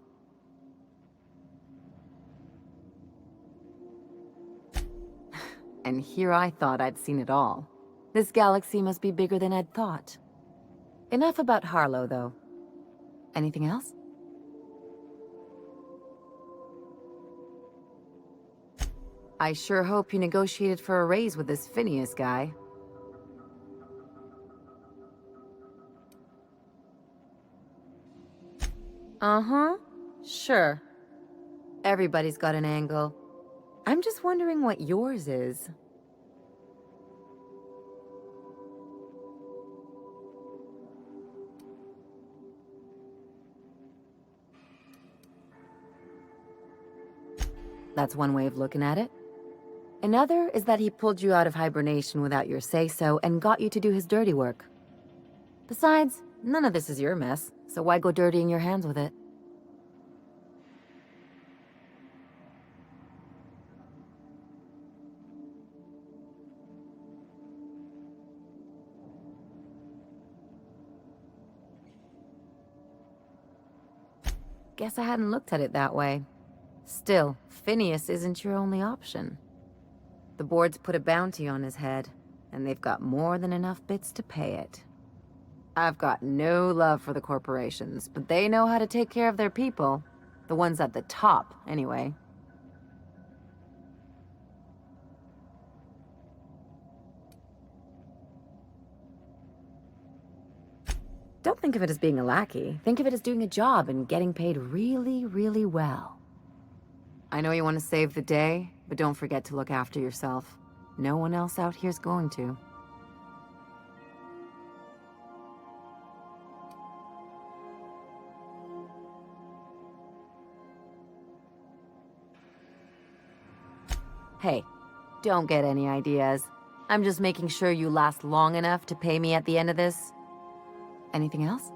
Speaker 16: And here I thought I'd seen it all. This galaxy must be bigger than I'd thought. Enough about Harlow, though. Anything else? I sure hope you negotiated for a raise with this Phineas guy. Uh-huh. Sure. Everybody's got an angle. I'm just wondering what yours is. That's one way of looking at it. Another is that he pulled you out of hibernation without your say-so and got you to do his dirty work. Besides, none of this is your mess, so why go dirtying your hands with it? Guess I hadn't looked at it that way. Still, Phineas isn't your only option. The board's put a bounty on his head, and they've got more than enough bits to pay it. I've got no love for the corporations, but they know how to take care of their people. The ones at the top, anyway. Don't think of it as being a lackey. Think of it as doing a job and getting paid really, really well. I know you want to save the day, but don't forget to look after yourself. No one else out here's going to. Hey, don't get any ideas. I'm just making sure you last long enough to pay me at the end of this. Anything else?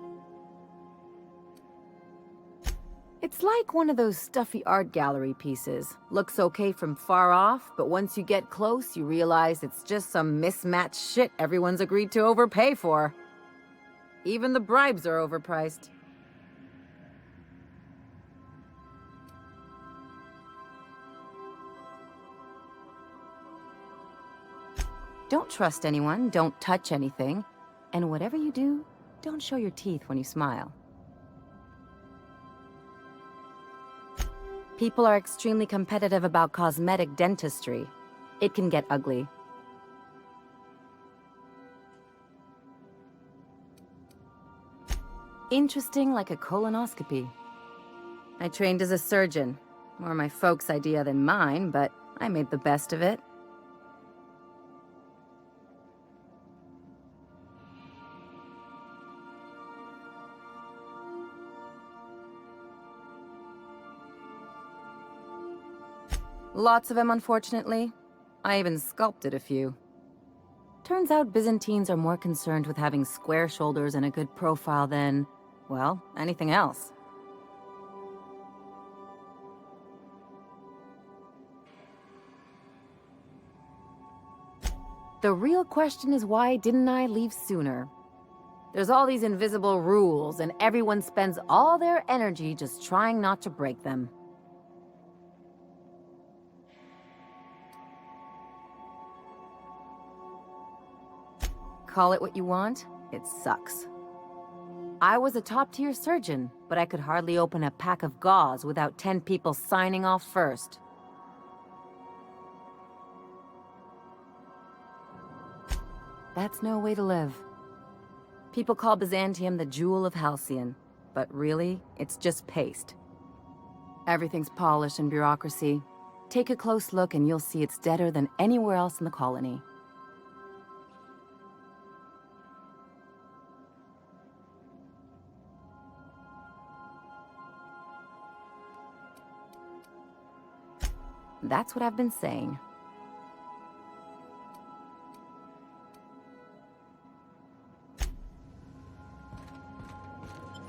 Speaker 16: It's like one of those stuffy art gallery pieces. Looks okay from far off, but once you get close, you realize it's just some mismatched shit everyone's agreed to overpay for. Even the bribes are overpriced. Don't trust anyone, don't touch anything, and whatever you do, don't show your teeth when you smile. People are extremely competitive about cosmetic dentistry. It can get ugly. Interesting like a colonoscopy. I trained as a surgeon. More my folks' idea than mine, but I made the best of it. Lots of them, unfortunately. I even sculpted a few. Turns out Byzantines are more concerned with having square shoulders and a good profile than, well, anything else. The real question is, why didn't I leave sooner? There's all these invisible rules, and everyone spends all their energy just trying not to break them. Call it what you want, it sucks. I was a top-tier surgeon, but I could hardly open a pack of gauze without 10 people signing off first. That's no way to live. People call Byzantium the jewel of Halcyon, but really, it's just paste. Everything's polished and bureaucracy. Take a close look and you'll see it's deader than anywhere else in the colony. That's what I've been saying.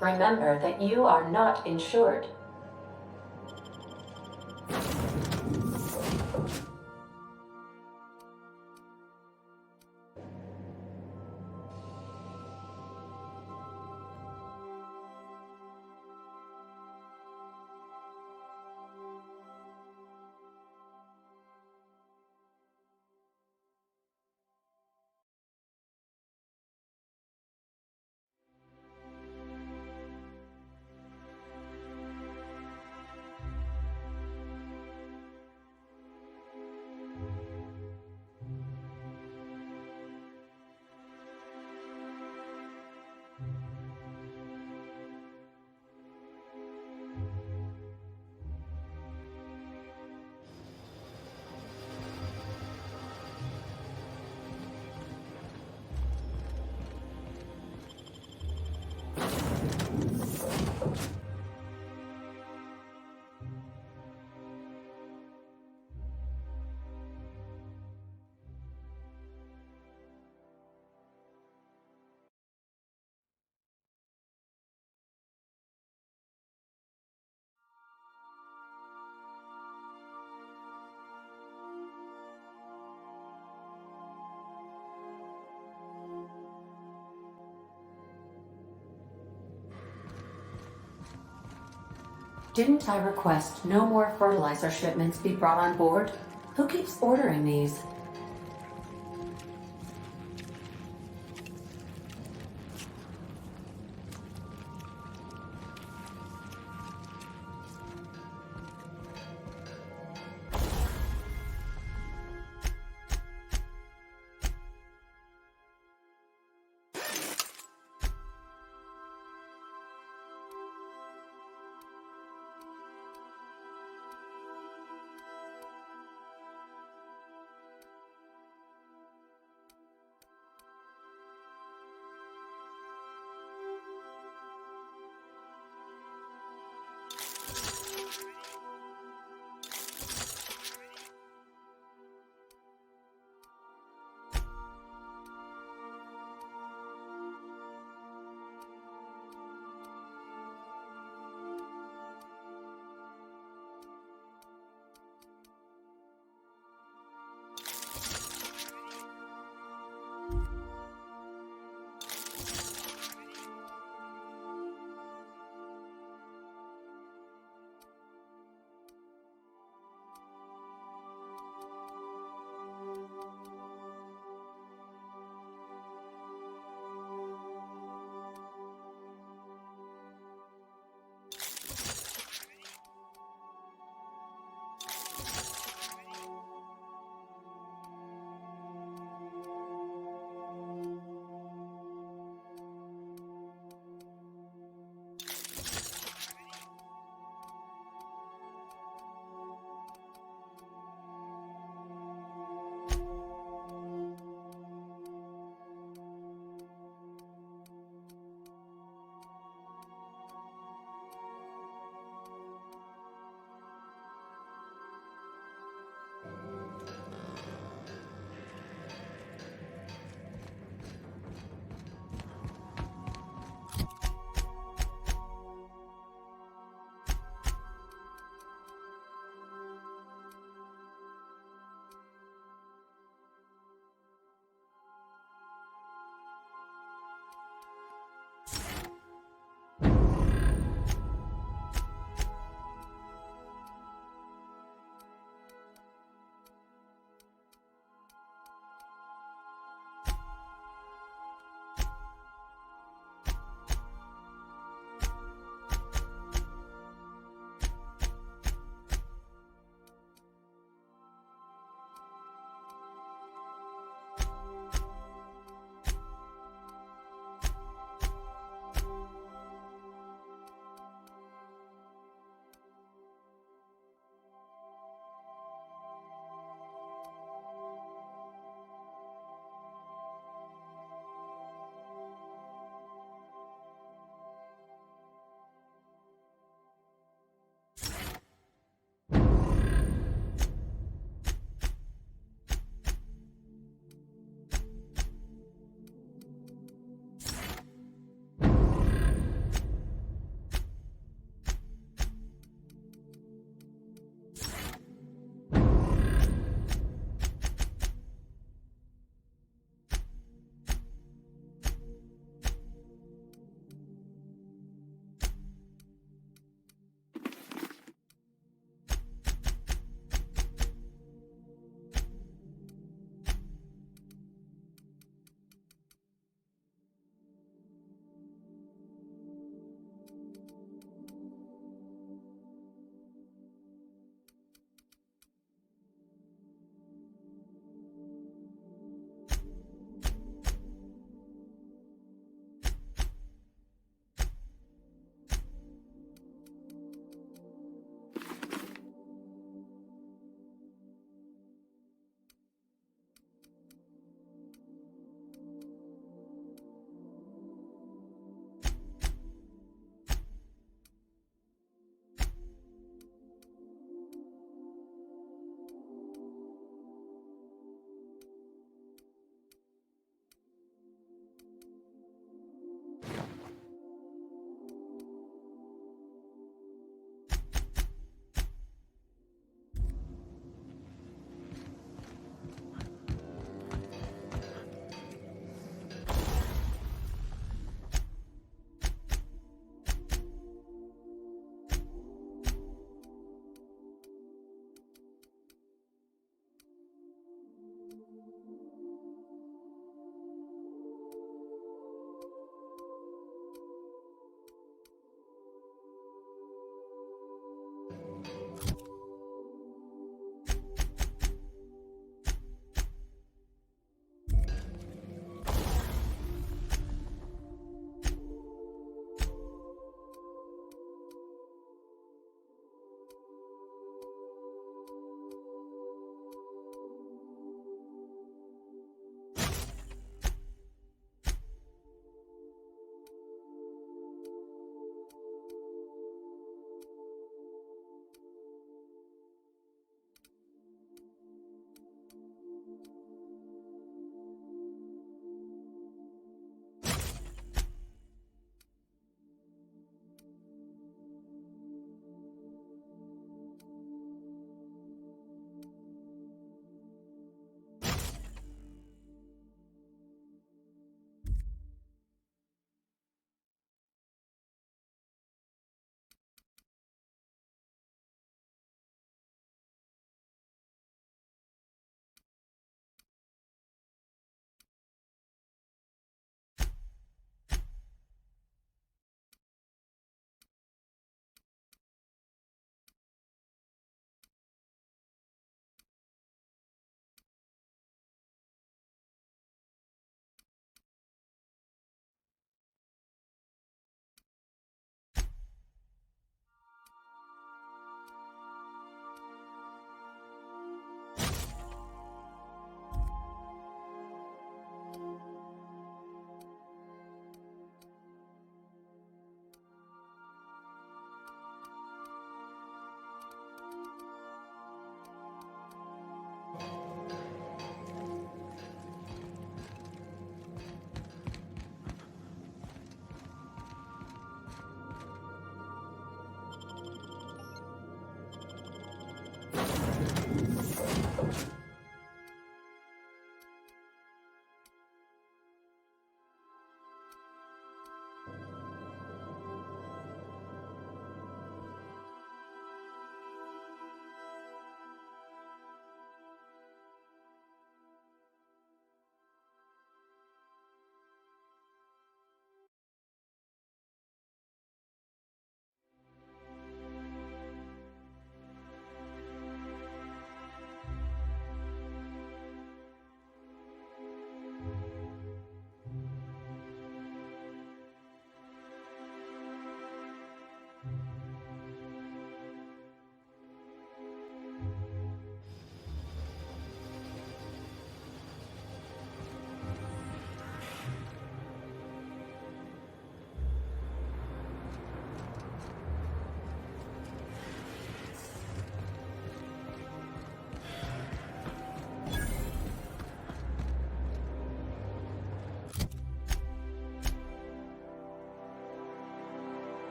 Speaker 6: Remember that you are not insured. Didn't I request no more fertilizer shipments be brought on board? Who keeps ordering these?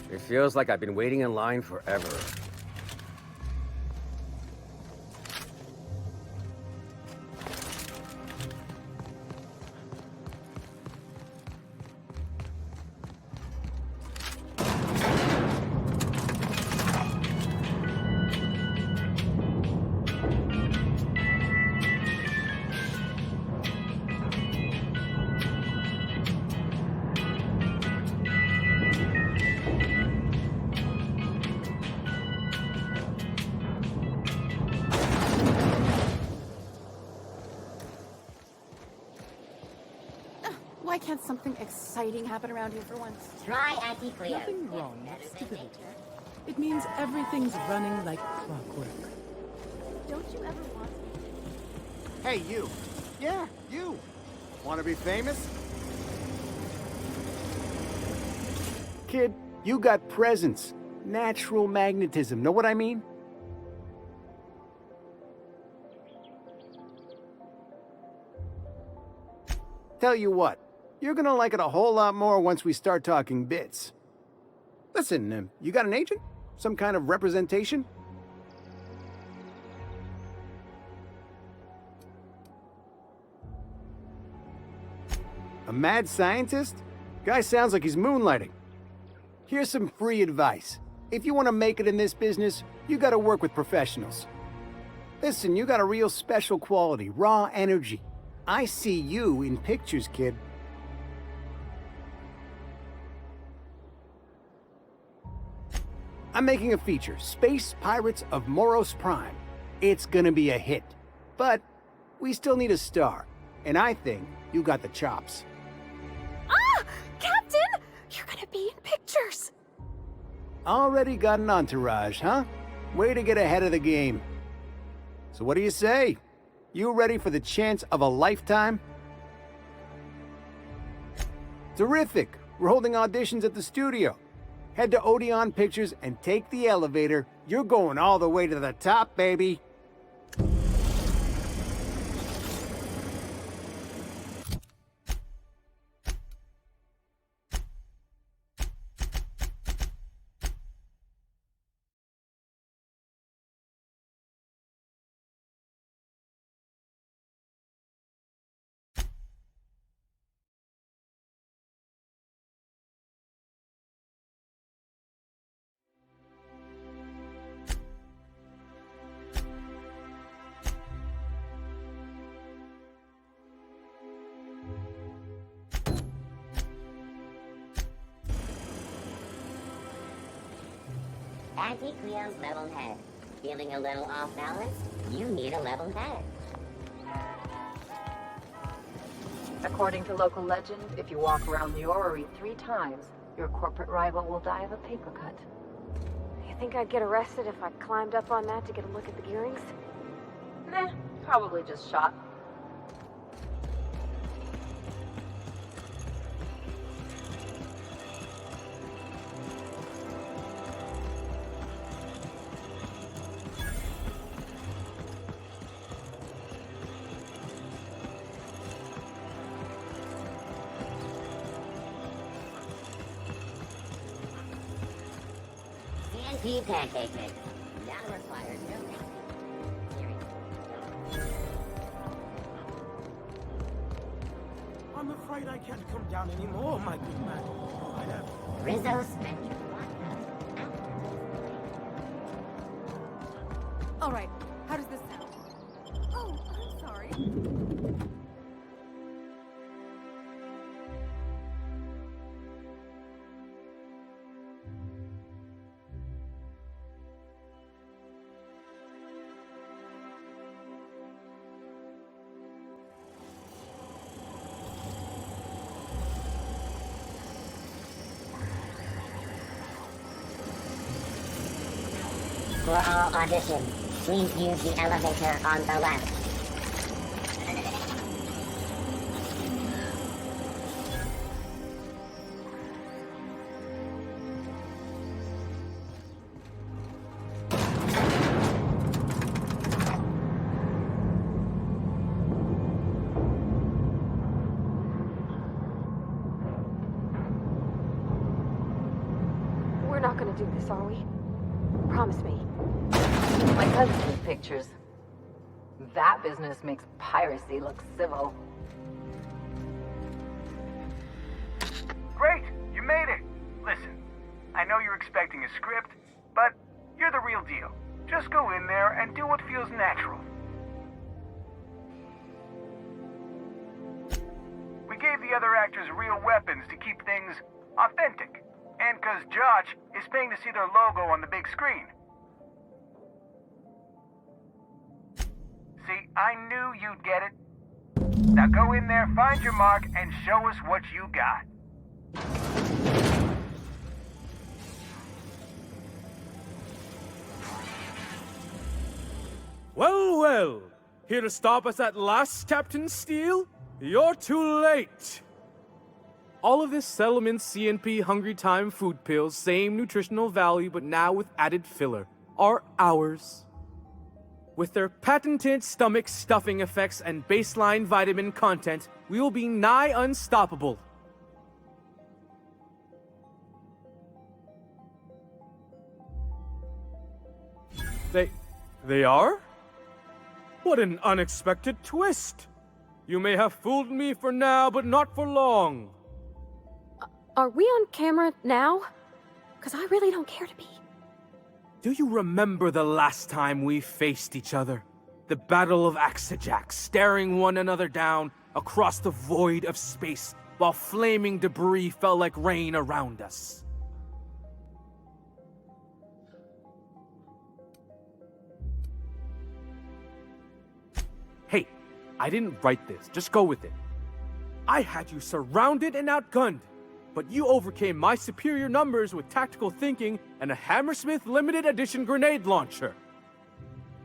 Speaker 9: It feels like I've been waiting in line forever.
Speaker 17: Why can't something exciting happen around here for once?
Speaker 8: Try anti-Cleo.
Speaker 17: Nothing wrong with stability. It means everything's running like clockwork. Don't you ever want...
Speaker 13: Hey, you. Yeah, you. Want to be famous?
Speaker 9: Kid, you got presence. Natural magnetism, know what I mean? Tell you what, you're gonna like it a whole lot more once we start talking bits. Listen, you got an agent? Some kind of representation? A mad scientist? Guy sounds like he's moonlighting. Here's some free advice. If you want to make it in this business, you gotta work with professionals. Listen, you got a real special quality, raw energy. I see you in pictures, kid. I'm making a feature, Space Pirates of Moros Prime. It's gonna be a hit. But we still need a star. And I think you got the chops.
Speaker 17: Ah! Captain! You're gonna be in pictures!
Speaker 9: Already got an entourage, huh? Way to get ahead of the game. So what do you say? You ready for the chance of a lifetime? Terrific! We're holding auditions at the studio. Head to Odeon Pictures and take the elevator. You're going all the way to the top, baby.
Speaker 8: Anti-Cleo's level head. Feeling a little off balance? You need a level head.
Speaker 11: According to local legend, if you walk around the orrery 3 times, your corporate rival will die of a paper cut.
Speaker 18: You think I'd get arrested if I climbed up on that to get a look at the gearings?
Speaker 11: Nah, probably just shot.
Speaker 8: CNT pancake mix. Now requires no
Speaker 2: I'm afraid I can't come down anymore, my good man. I have...
Speaker 8: Rizzo Spectre.
Speaker 17: All right, how does this sound? Oh, I'm sorry.
Speaker 8: For all auditions, please use the elevator on the left.
Speaker 18: this, are we? Promise me.
Speaker 11: My cousin's pictures. That business makes piracy look civil.
Speaker 10: Great! You made it! Listen, I know you're expecting a script, but you're the real deal. Just go in there and do what feels natural. We gave the other actors real weapons to keep things authentic. And 'cause Josh is paying to see their logo on the big screen. See, I knew you'd get it. Now go in there, find your mark, and show us what you got.
Speaker 19: Well, well. Here to stop us at last, Captain Steele? You're too late. All of this Settlement CNP Hungry Time food pills, same nutritional value, but now with added filler, are ours. With their patented stomach stuffing effects and baseline vitamin content, we will be nigh unstoppable. They are? What an unexpected twist! You may have fooled me for now, but not for long.
Speaker 18: Are we on camera now? Because I really don't care to be.
Speaker 19: Do you remember the last time we faced each other? The Battle of Axejack, staring one another down across the void of space while flaming debris fell like rain around us. Hey, I didn't write this. Just go with it. I had you surrounded and outgunned, but you overcame my superior numbers with tactical thinking and a Hammersmith limited edition grenade launcher.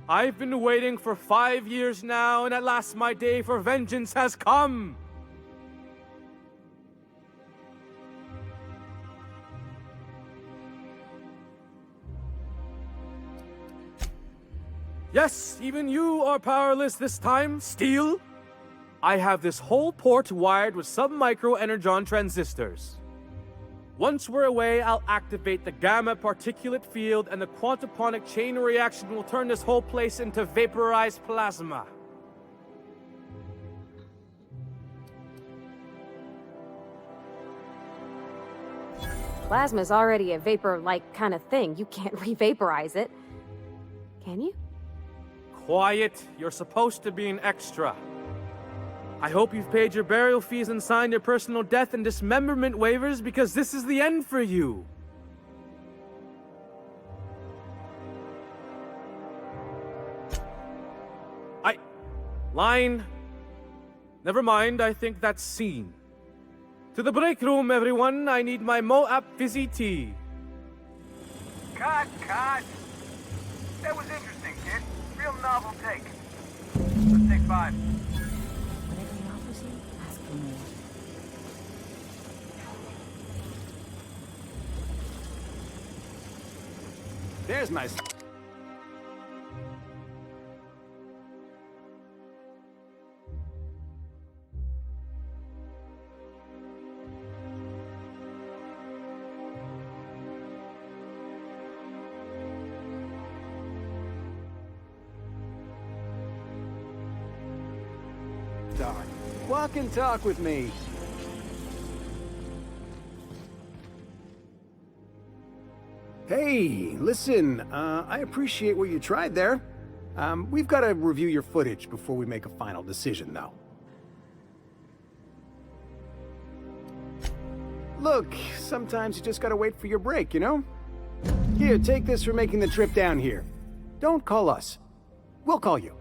Speaker 19: I've been waiting for 5 years now, and at last my day for vengeance has come. Yes, even you are powerless this time, Steel. I have this whole port wired with sub-micro energon transistors. Once we're away, I'll activate the gamma particulate field and the quantaponic chain reaction will turn this whole place into vaporized plasma.
Speaker 18: Plasma's already a vapor-like kind of thing. You can't re-vaporize it. Can you?
Speaker 19: Quiet, you're supposed to be an extra. I hope you've paid your burial fees and signed your personal death and dismemberment waivers because this is the end for you. Line. Never mind, I think that's scene. To the break room, everyone. I need my Moab fizzy tea.
Speaker 10: Cut! That was interesting, kid. Real novel take. Let's take 5.
Speaker 16: Whatever he offers you, ask for more.
Speaker 9: There's my... Walk and talk with me. Hey, listen, I appreciate what you tried there. We've got to review your footage before we make a final decision, though. Look, sometimes you just gotta wait for your break, you know? Here, take this for making the trip down here. Don't call us. We'll call you.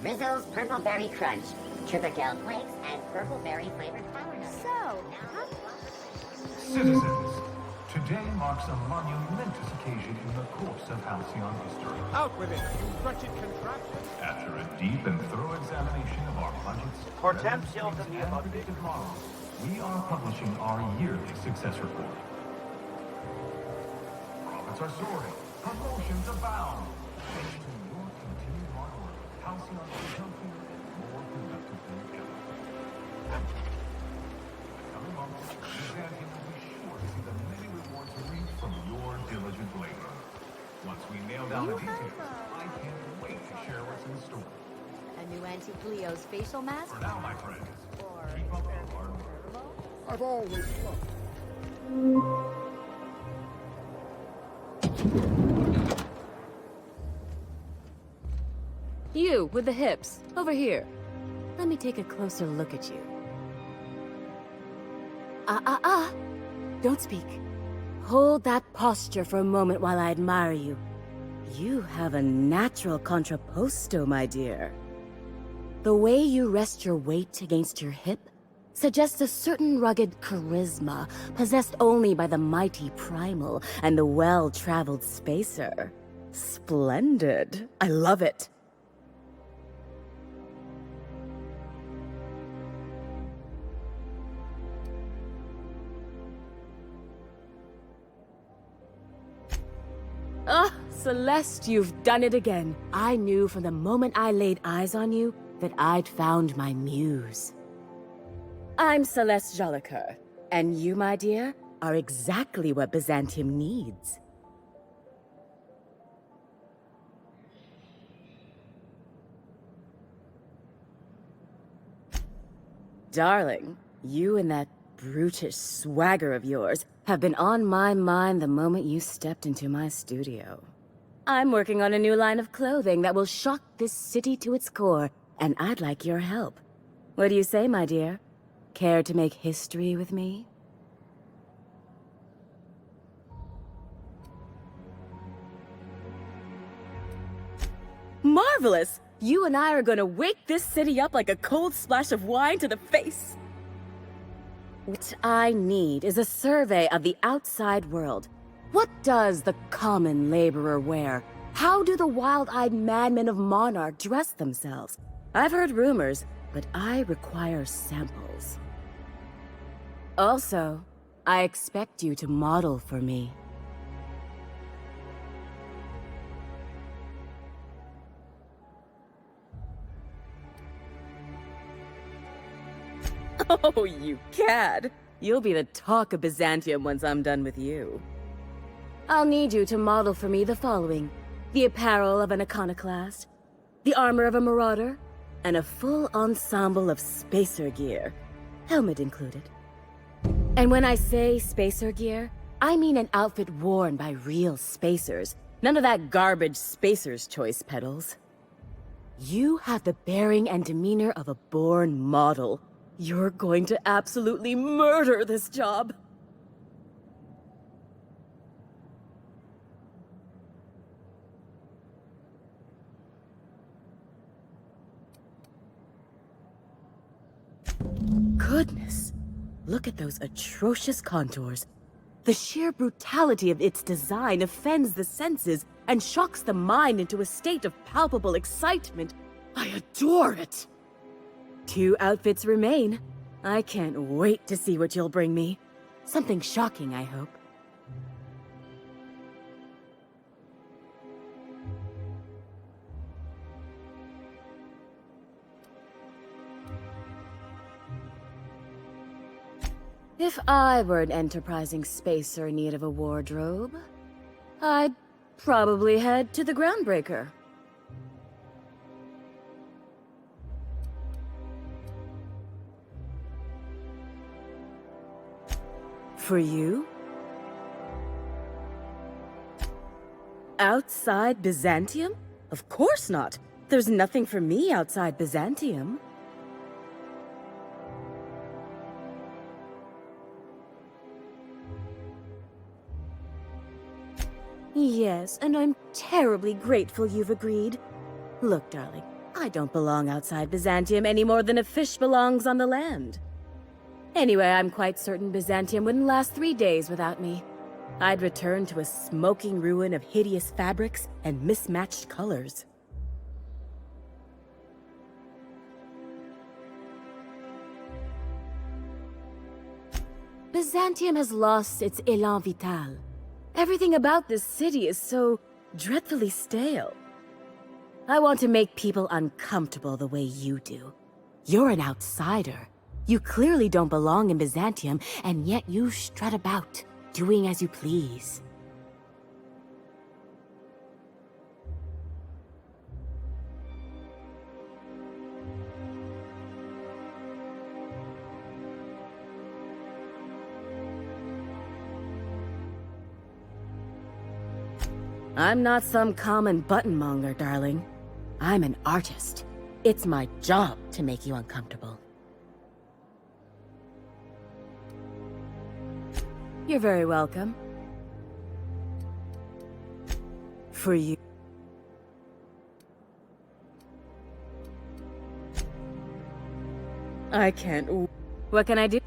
Speaker 8: Rizzo's Purple Berry Crunch, Triple Flakes, and Purple Berry flavored flour nuggets.
Speaker 20: Citizens, today marks a monumentous occasion in the course of Halcyon history.
Speaker 13: Out with it, you wretched contraption!
Speaker 20: After a deep and thorough examination of our budgets,
Speaker 10: Hortensio
Speaker 20: revenues, and predictive models, we are publishing our yearly success report. Profits are soaring, promotions abound. Thanks to your continued hard work, Halcyon is healthier and more productive than ever. In the coming months, Byzantium will be sure to see the many rewards reaped from your diligent labor. Once we nail down the details, I can't wait to share what's in store.
Speaker 14: A new Antique Leo's facial mask?
Speaker 20: For now, my friends,
Speaker 14: Or
Speaker 20: keep up the hard work.
Speaker 13: I've always loved
Speaker 18: You, with the hips. Over here. Let me take a closer look at you. Don't speak. Hold that posture for a moment while I admire you. You have a natural contrapposto, my dear. The way you rest your weight against your hip suggests a certain rugged charisma possessed only by the mighty primal and the well-traveled spacer. Splendid. I love it. Ah, Celeste, you've done it again. I knew from the moment I laid eyes on you that I'd found my muse. I'm Celeste Jolicoeur, and you, my dear, are exactly what Byzantium needs. Darling, you and that brutish swagger of yours have been on my mind the moment you stepped into my studio. I'm working on a new line of clothing that will shock this city to its core, and I'd like your help. What do you say, my dear? Care to make history with me? Marvelous! You and I are gonna wake this city up like a cold splash of wine to the face. What I need is a survey of the outside world. What does the common laborer wear? How do the wild-eyed madmen of Monarch dress themselves? I've heard rumors, but I require samples. Also, I expect you to model for me. Oh, you cad! You'll be the talk of Byzantium once I'm done with you. I'll need you to model for me the following: the apparel of an iconoclast, the armor of a marauder, and a full ensemble of spacer gear, helmet included. And when I say spacer gear, I mean an outfit worn by real spacers, none of that garbage spacer's choice pedals. You have the bearing and demeanor of a born model. You're going to absolutely murder this job. Goodness, look at those atrocious contours. The sheer brutality of its design offends the senses and shocks the mind into a state of palpable excitement. I adore it! 2 outfits remain. I can't wait to see what you'll bring me. Something shocking, I hope. If I were an enterprising spacer in need of a wardrobe, I'd probably head to the Groundbreaker. For you? Outside Byzantium? Of course not. There's nothing for me outside Byzantium. Yes, and I'm terribly grateful you've agreed. Look, darling, I don't belong outside Byzantium any more than a fish belongs on the land. Anyway, I'm quite certain Byzantium wouldn't last 3 days without me. I'd return to a smoking ruin of hideous fabrics and mismatched colors. Byzantium has lost its élan vital. Everything about this city is so dreadfully stale. I want to make people uncomfortable the way you do. You're an outsider. You clearly don't belong in Byzantium, and yet you strut about, doing as you please. I'm not some common buttonmonger, darling. I'm an artist. It's my job to make you uncomfortable. You're very welcome. For you. I can't. What can I do?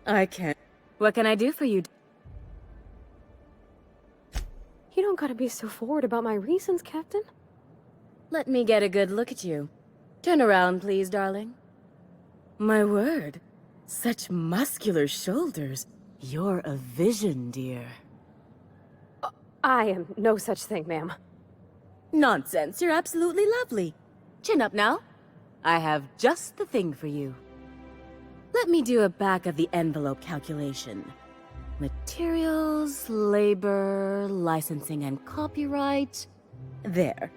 Speaker 18: I can't. What can I do for you?
Speaker 21: You don't gotta be so forward about my reasons, Captain.
Speaker 18: Let me get a good look at you. Turn around, please, darling. My word. Such muscular shoulders. You're a vision, dear.
Speaker 21: I am no such thing, ma'am.
Speaker 18: Nonsense. You're absolutely lovely. Chin up now. I have just the thing for you. Let me do a back-of-the-envelope calculation. Materials, labor, licensing and copyright. There.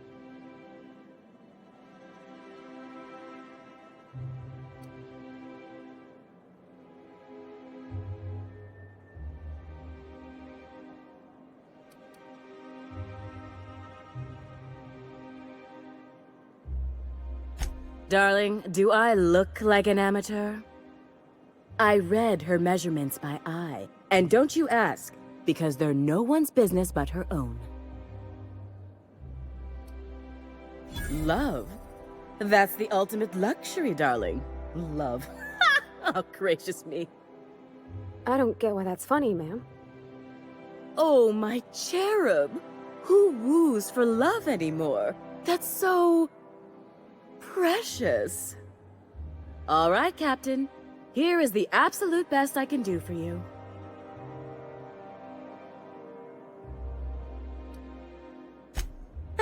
Speaker 18: Darling, do I look like an amateur? I read her measurements by eye. And don't you ask, because they're no one's business but her own. Love? That's the ultimate luxury, darling. Love. Oh, gracious me.
Speaker 21: I don't get why that's funny, ma'am.
Speaker 18: Oh, my cherub. Who woos for love anymore? That's so... precious. All right, Captain. Here is the absolute best I can do for you.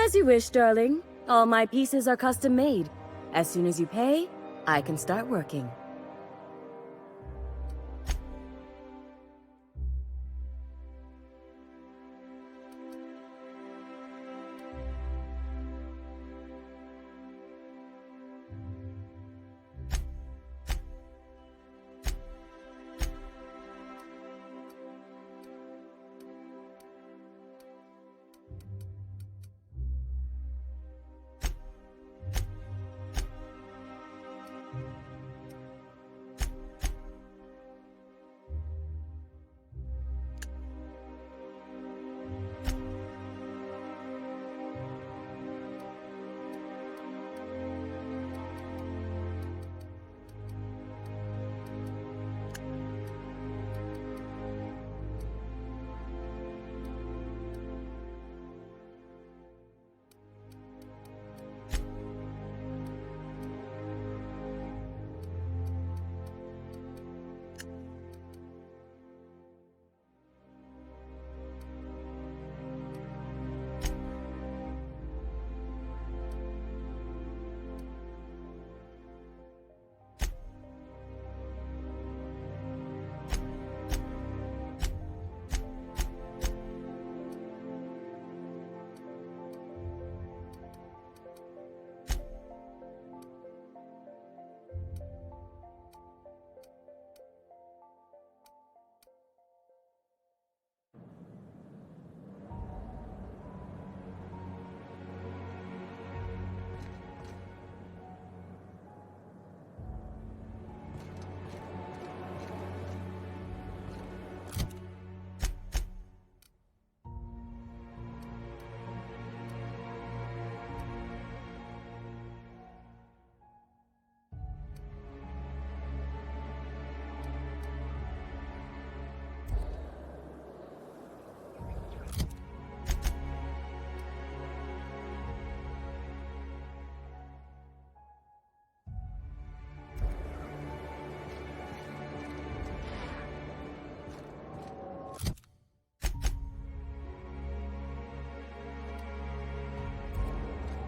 Speaker 18: As you wish, darling. All my pieces are custom made. As soon as you pay, I can start working.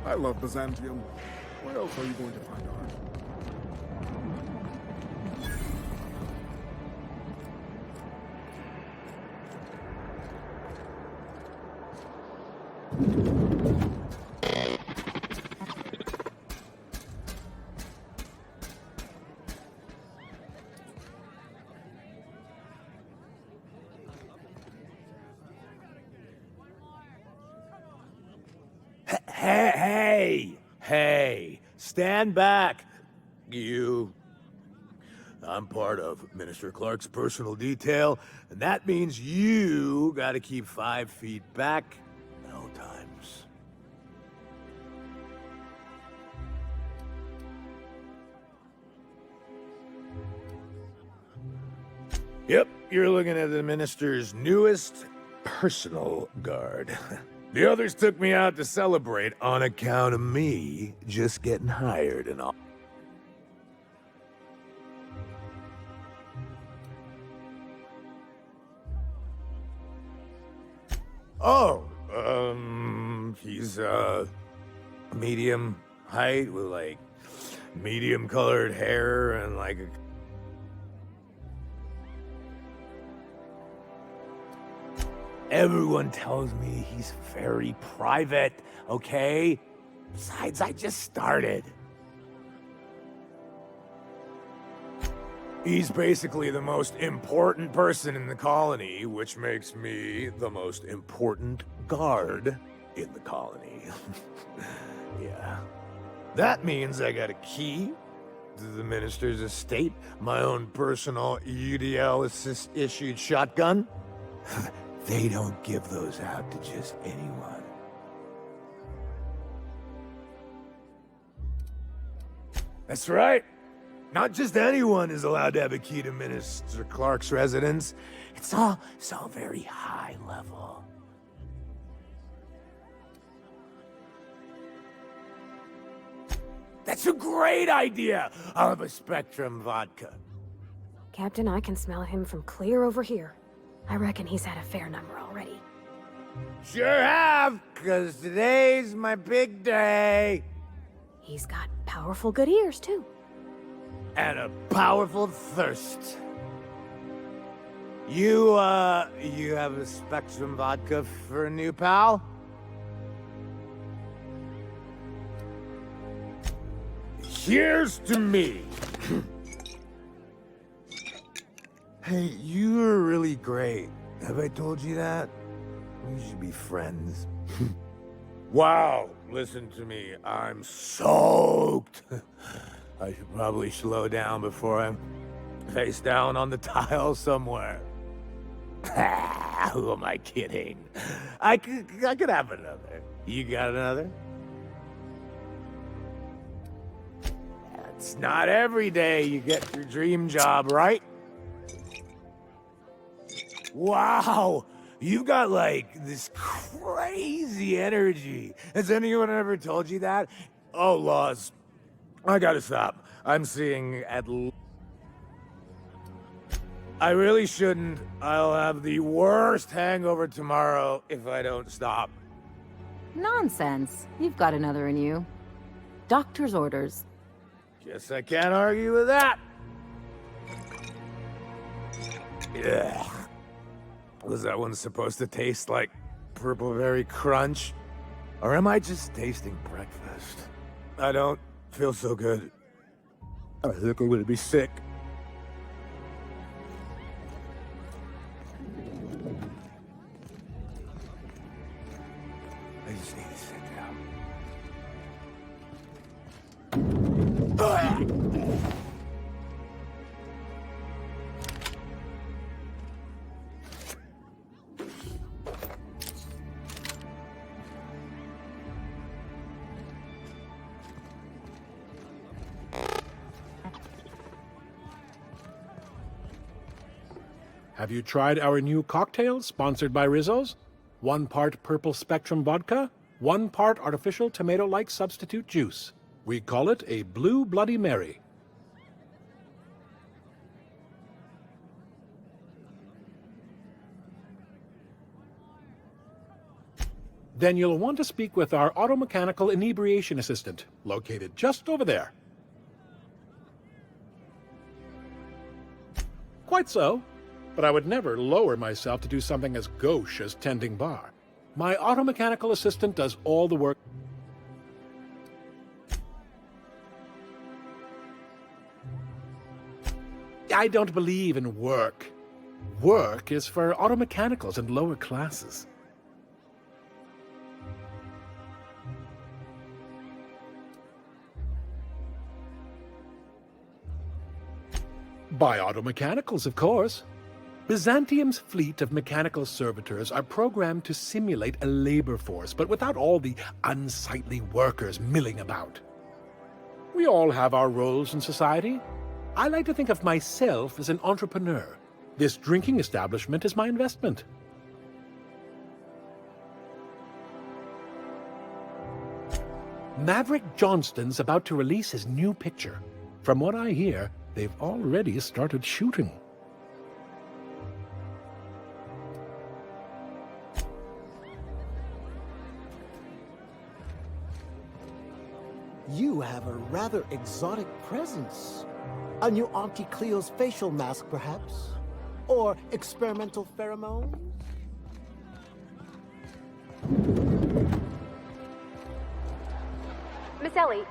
Speaker 7: I love Byzantium. Where else are you going to find art?
Speaker 22: Hey, stand back, you. I'm part of Minister Clark's personal detail, and that means you gotta keep 5 feet back at all times. Yep, you're looking at the Minister's newest personal guard. The others took me out to celebrate on account of me just getting hired and all. Oh, he's, medium height with, like, medium colored hair and, like, a... Everyone tells me he's very private, okay? Besides, I just started. He's basically the most important person in the colony, which makes me the most important guard in the colony. Yeah. That means I got a key to the minister's estate, my own personal UDL-issued shotgun. They don't give those out to just anyone. That's right. Not just anyone is allowed to have a key to Minister Clark's residence. It's all very high level. That's a great idea! I'll have a Spectrum vodka.
Speaker 21: Captain, I can smell him from clear over here. I reckon he's had a fair number already.
Speaker 22: Sure have, 'cause today's my big day.
Speaker 21: He's got powerful good ears, too.
Speaker 22: And a powerful thirst. You have a Spectrum vodka for a new pal? Here's to me. Hey, you're really great. Have I told you that? We should be friends. Wow, listen to me. I'm soaked. I should probably slow down before I'm face down on the tile somewhere. Who am I kidding? I could have another. You got another? It's not every day you get your dream job, right? Wow, you got like this crazy energy. Has anyone ever told you that? Oh, Laws, I gotta stop. I'm seeing I really shouldn't. I'll have the worst hangover tomorrow if I don't stop.
Speaker 16: Nonsense. You've got another in you. Doctor's orders.
Speaker 22: Guess I can't argue with that. Yeah. Was that one supposed to taste like Purple Berry Crunch? Or am I just tasting breakfast? I don't feel so good. I think I'm gonna be sick. I just need to sit down.
Speaker 3: Have you tried our new cocktail sponsored by Rizzo's? 1 part purple spectrum vodka, 1 part artificial tomato-like substitute juice. We call it a Blue Bloody Mary. Then you'll want to speak with our automechanical inebriation assistant, located just over there. Quite so. But I would never lower myself to do something as gauche as tending bar. My automechanical assistant does all the work. I don't believe in work. Work is for automechanicals and lower classes. By automechanicals, of course. Byzantium's fleet of mechanical servitors are programmed to simulate a labor force, but without all the unsightly workers milling about. We all have our roles in society. I like to think of myself as an entrepreneur. This drinking establishment is my investment. Maverick Johnston's about to release his new picture. From what I hear, they've already started shooting.
Speaker 5: You have a rather exotic presence. A new Auntie Cleo's facial mask, perhaps? Or experimental pheromones?
Speaker 21: Miss Ellie,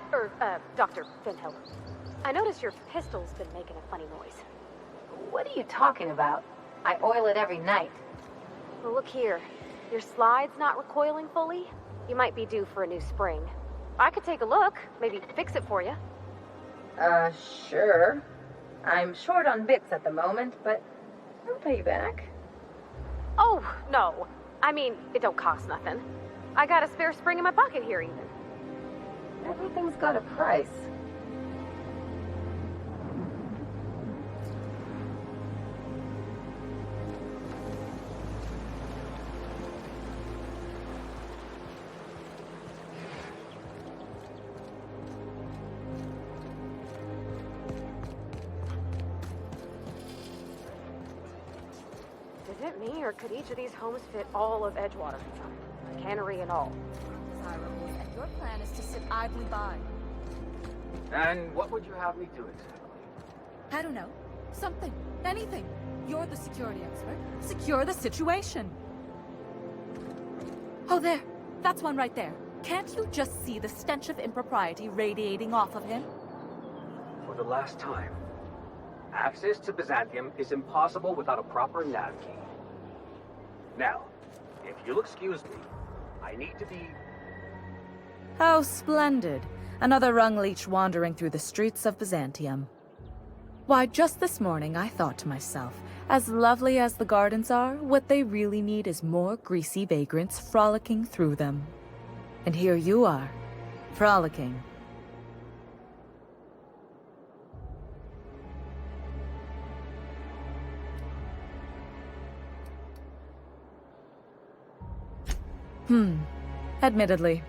Speaker 21: Dr. Finhill. I noticed your pistol's been making a funny noise.
Speaker 11: What are you talking about? I oil it every night.
Speaker 21: Well, look here. Your slide's not recoiling fully. You might be due for a new spring. I could take a look, maybe fix it for you.
Speaker 11: Sure. I'm short on bits at the moment, but I'll pay you back.
Speaker 21: Oh, no. I mean, it don't cost nothing. I got a spare spring in my pocket here, even.
Speaker 11: Everything's got a price.
Speaker 21: Does it me, or could each of these homes fit all of Edgewater? Cannery and all.
Speaker 11: Desirables, and your plan is to sit idly by.
Speaker 12: And what would you have me do exactly?
Speaker 11: I don't know. Something. Anything. You're the security expert. Secure the situation. Oh, there. That's one right there. Can't you just see the stench of impropriety radiating off of him?
Speaker 12: For the last time, access to Byzantium is impossible without a proper nav key. Now, if you'll excuse me, I need to be...
Speaker 18: How splendid. Another rung leech wandering through the streets of Byzantium. Why, just this morning I thought to myself, as lovely as the gardens are, what they really need is more greasy vagrants frolicking through them. And here you are, frolicking. Admittedly.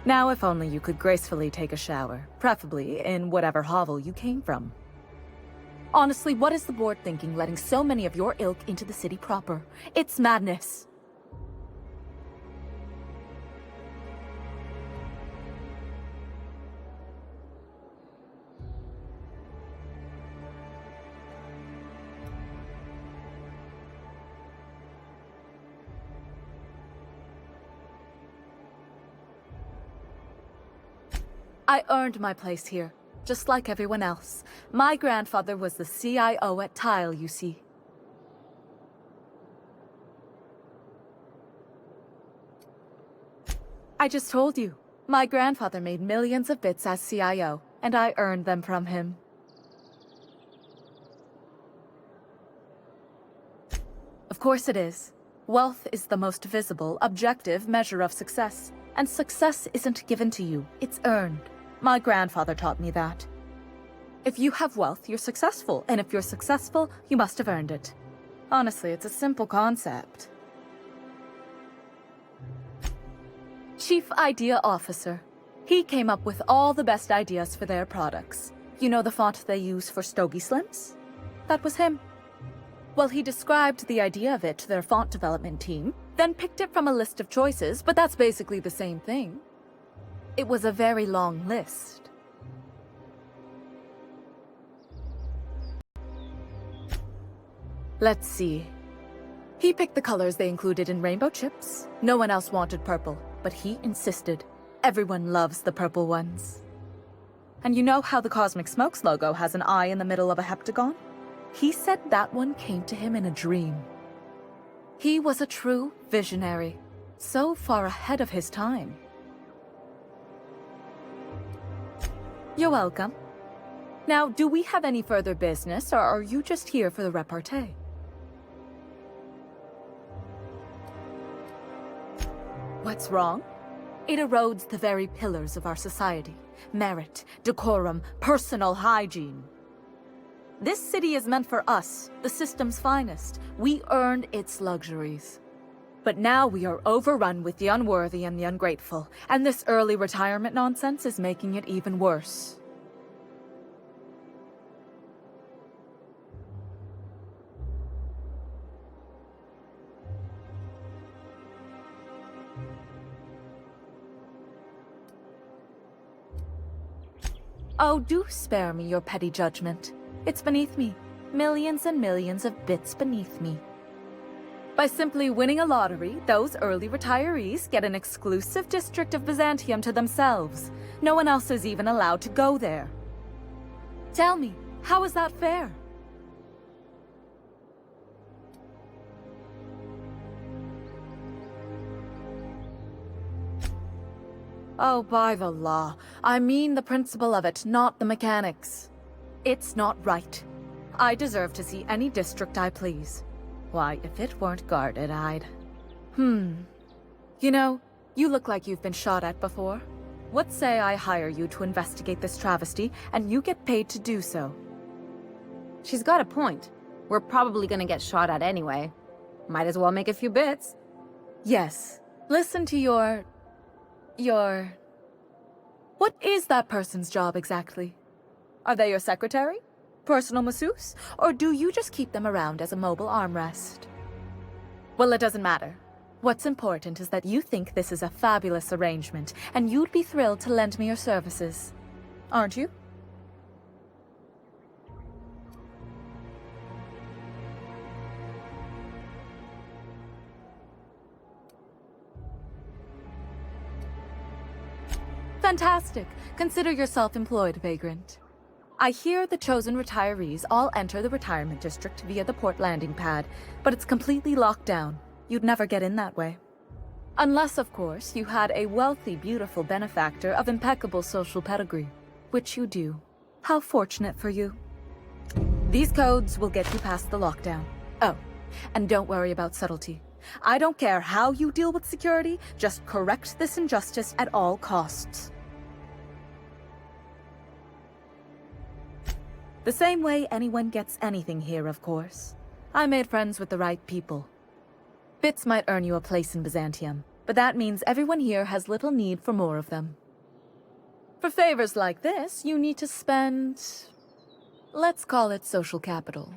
Speaker 18: Now if only you could gracefully take a shower, preferably in whatever hovel you came from. Honestly, what is the board thinking letting so many of your ilk into the city proper? It's madness. I earned my place here, just like everyone else. My grandfather was the CIO at Tile, you see. I just told you. My grandfather made millions of bits as CIO, and I earned them from him. Of course it is. Wealth is the most visible, objective measure of success. And success isn't given to you, it's earned. My grandfather taught me that. If you have wealth, you're successful, and if you're successful, you must have earned it. Honestly, it's a simple concept. Chief Idea Officer. He came up with all the best ideas for their products. You know the font they use for Stogie Slims? That was him. Well, he described the idea of it to their font development team, then picked it from a list of choices, but that's basically the same thing. It was a very long list. Let's see. He picked the colors they included in rainbow chips. No one else wanted purple, but he insisted. Everyone loves the purple ones. And you know how the Cosmic Smokes logo has an eye in the middle of a heptagon? He said that one came to him in a dream. He was a true visionary, so far ahead of his time. You're welcome. Now, do we have any further business, or are you just here for the repartee? What's wrong? It erodes the very pillars of our society. Merit, decorum, personal hygiene. This city is meant for us, the system's finest. We earned its luxuries. But now we are overrun with the unworthy and the ungrateful, and this early retirement nonsense is making it even worse. Oh, do spare me your petty judgment. It's beneath me. Millions and millions of bits beneath me. By simply winning a lottery, those early retirees get an exclusive district of Byzantium to themselves. No one else is even allowed to go there. Tell me, how is that fair? Oh, by the law. I mean the principle of it, not the mechanics. It's not right. I deserve to see any district I please. Why, if it weren't guarded, I'd... You know, you look like you've been shot at before. What say I hire you to investigate this travesty, and you get paid to do so?
Speaker 16: She's got a point. We're probably gonna get shot at anyway. Might as well make a few bits.
Speaker 18: Yes. Listen to your... What is that person's job exactly? Are they your secretary? Personal masseuse? Or do you just keep them around as a mobile armrest?
Speaker 4: Well, it doesn't matter. What's important is that you think this is a fabulous arrangement, and you'd be thrilled to lend me your services. Aren't you? Fantastic. Consider yourself employed, vagrant. I hear the chosen retirees all enter the retirement district via the port landing pad, but it's completely locked down. You'd never get in that way. Unless, of course, you had a wealthy, beautiful benefactor of impeccable social pedigree, which you do. How fortunate for you. These codes will get you past the lockdown. Oh, and don't worry about subtlety. I don't care how you deal with security, just correct this injustice at all costs. The same way anyone gets anything here, of course. I made friends with the right people. Bits might earn you a place in Byzantium, but that means everyone here has little need for more of them. For favors like this, you need to spend... let's call it social capital.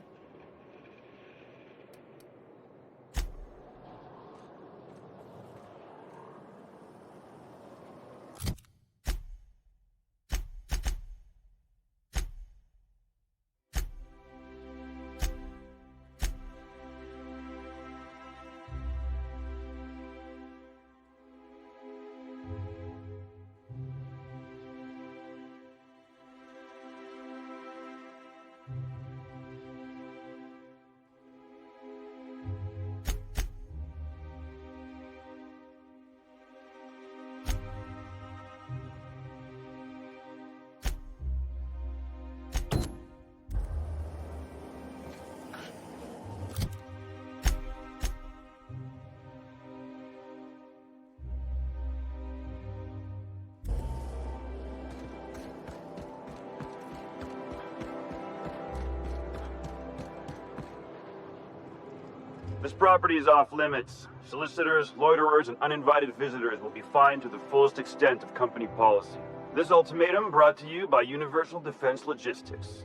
Speaker 15: This property is off limits. Solicitors, loiterers, and uninvited visitors will be fined to the fullest extent of company policy. This ultimatum brought to you by Universal Defense Logistics.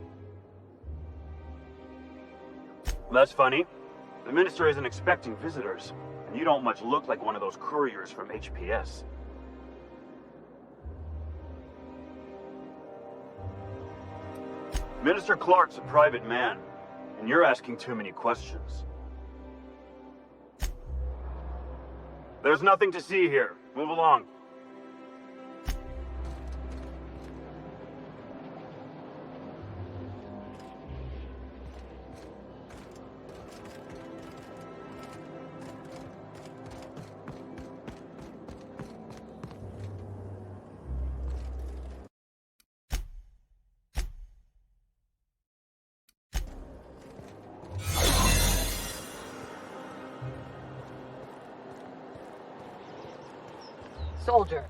Speaker 15: That's funny. The Minister isn't expecting visitors, and you don't much look like one of those couriers from HPS. Minister Clark's a private man, and you're asking too many questions. There's nothing to see here. Move along.
Speaker 11: Soldier,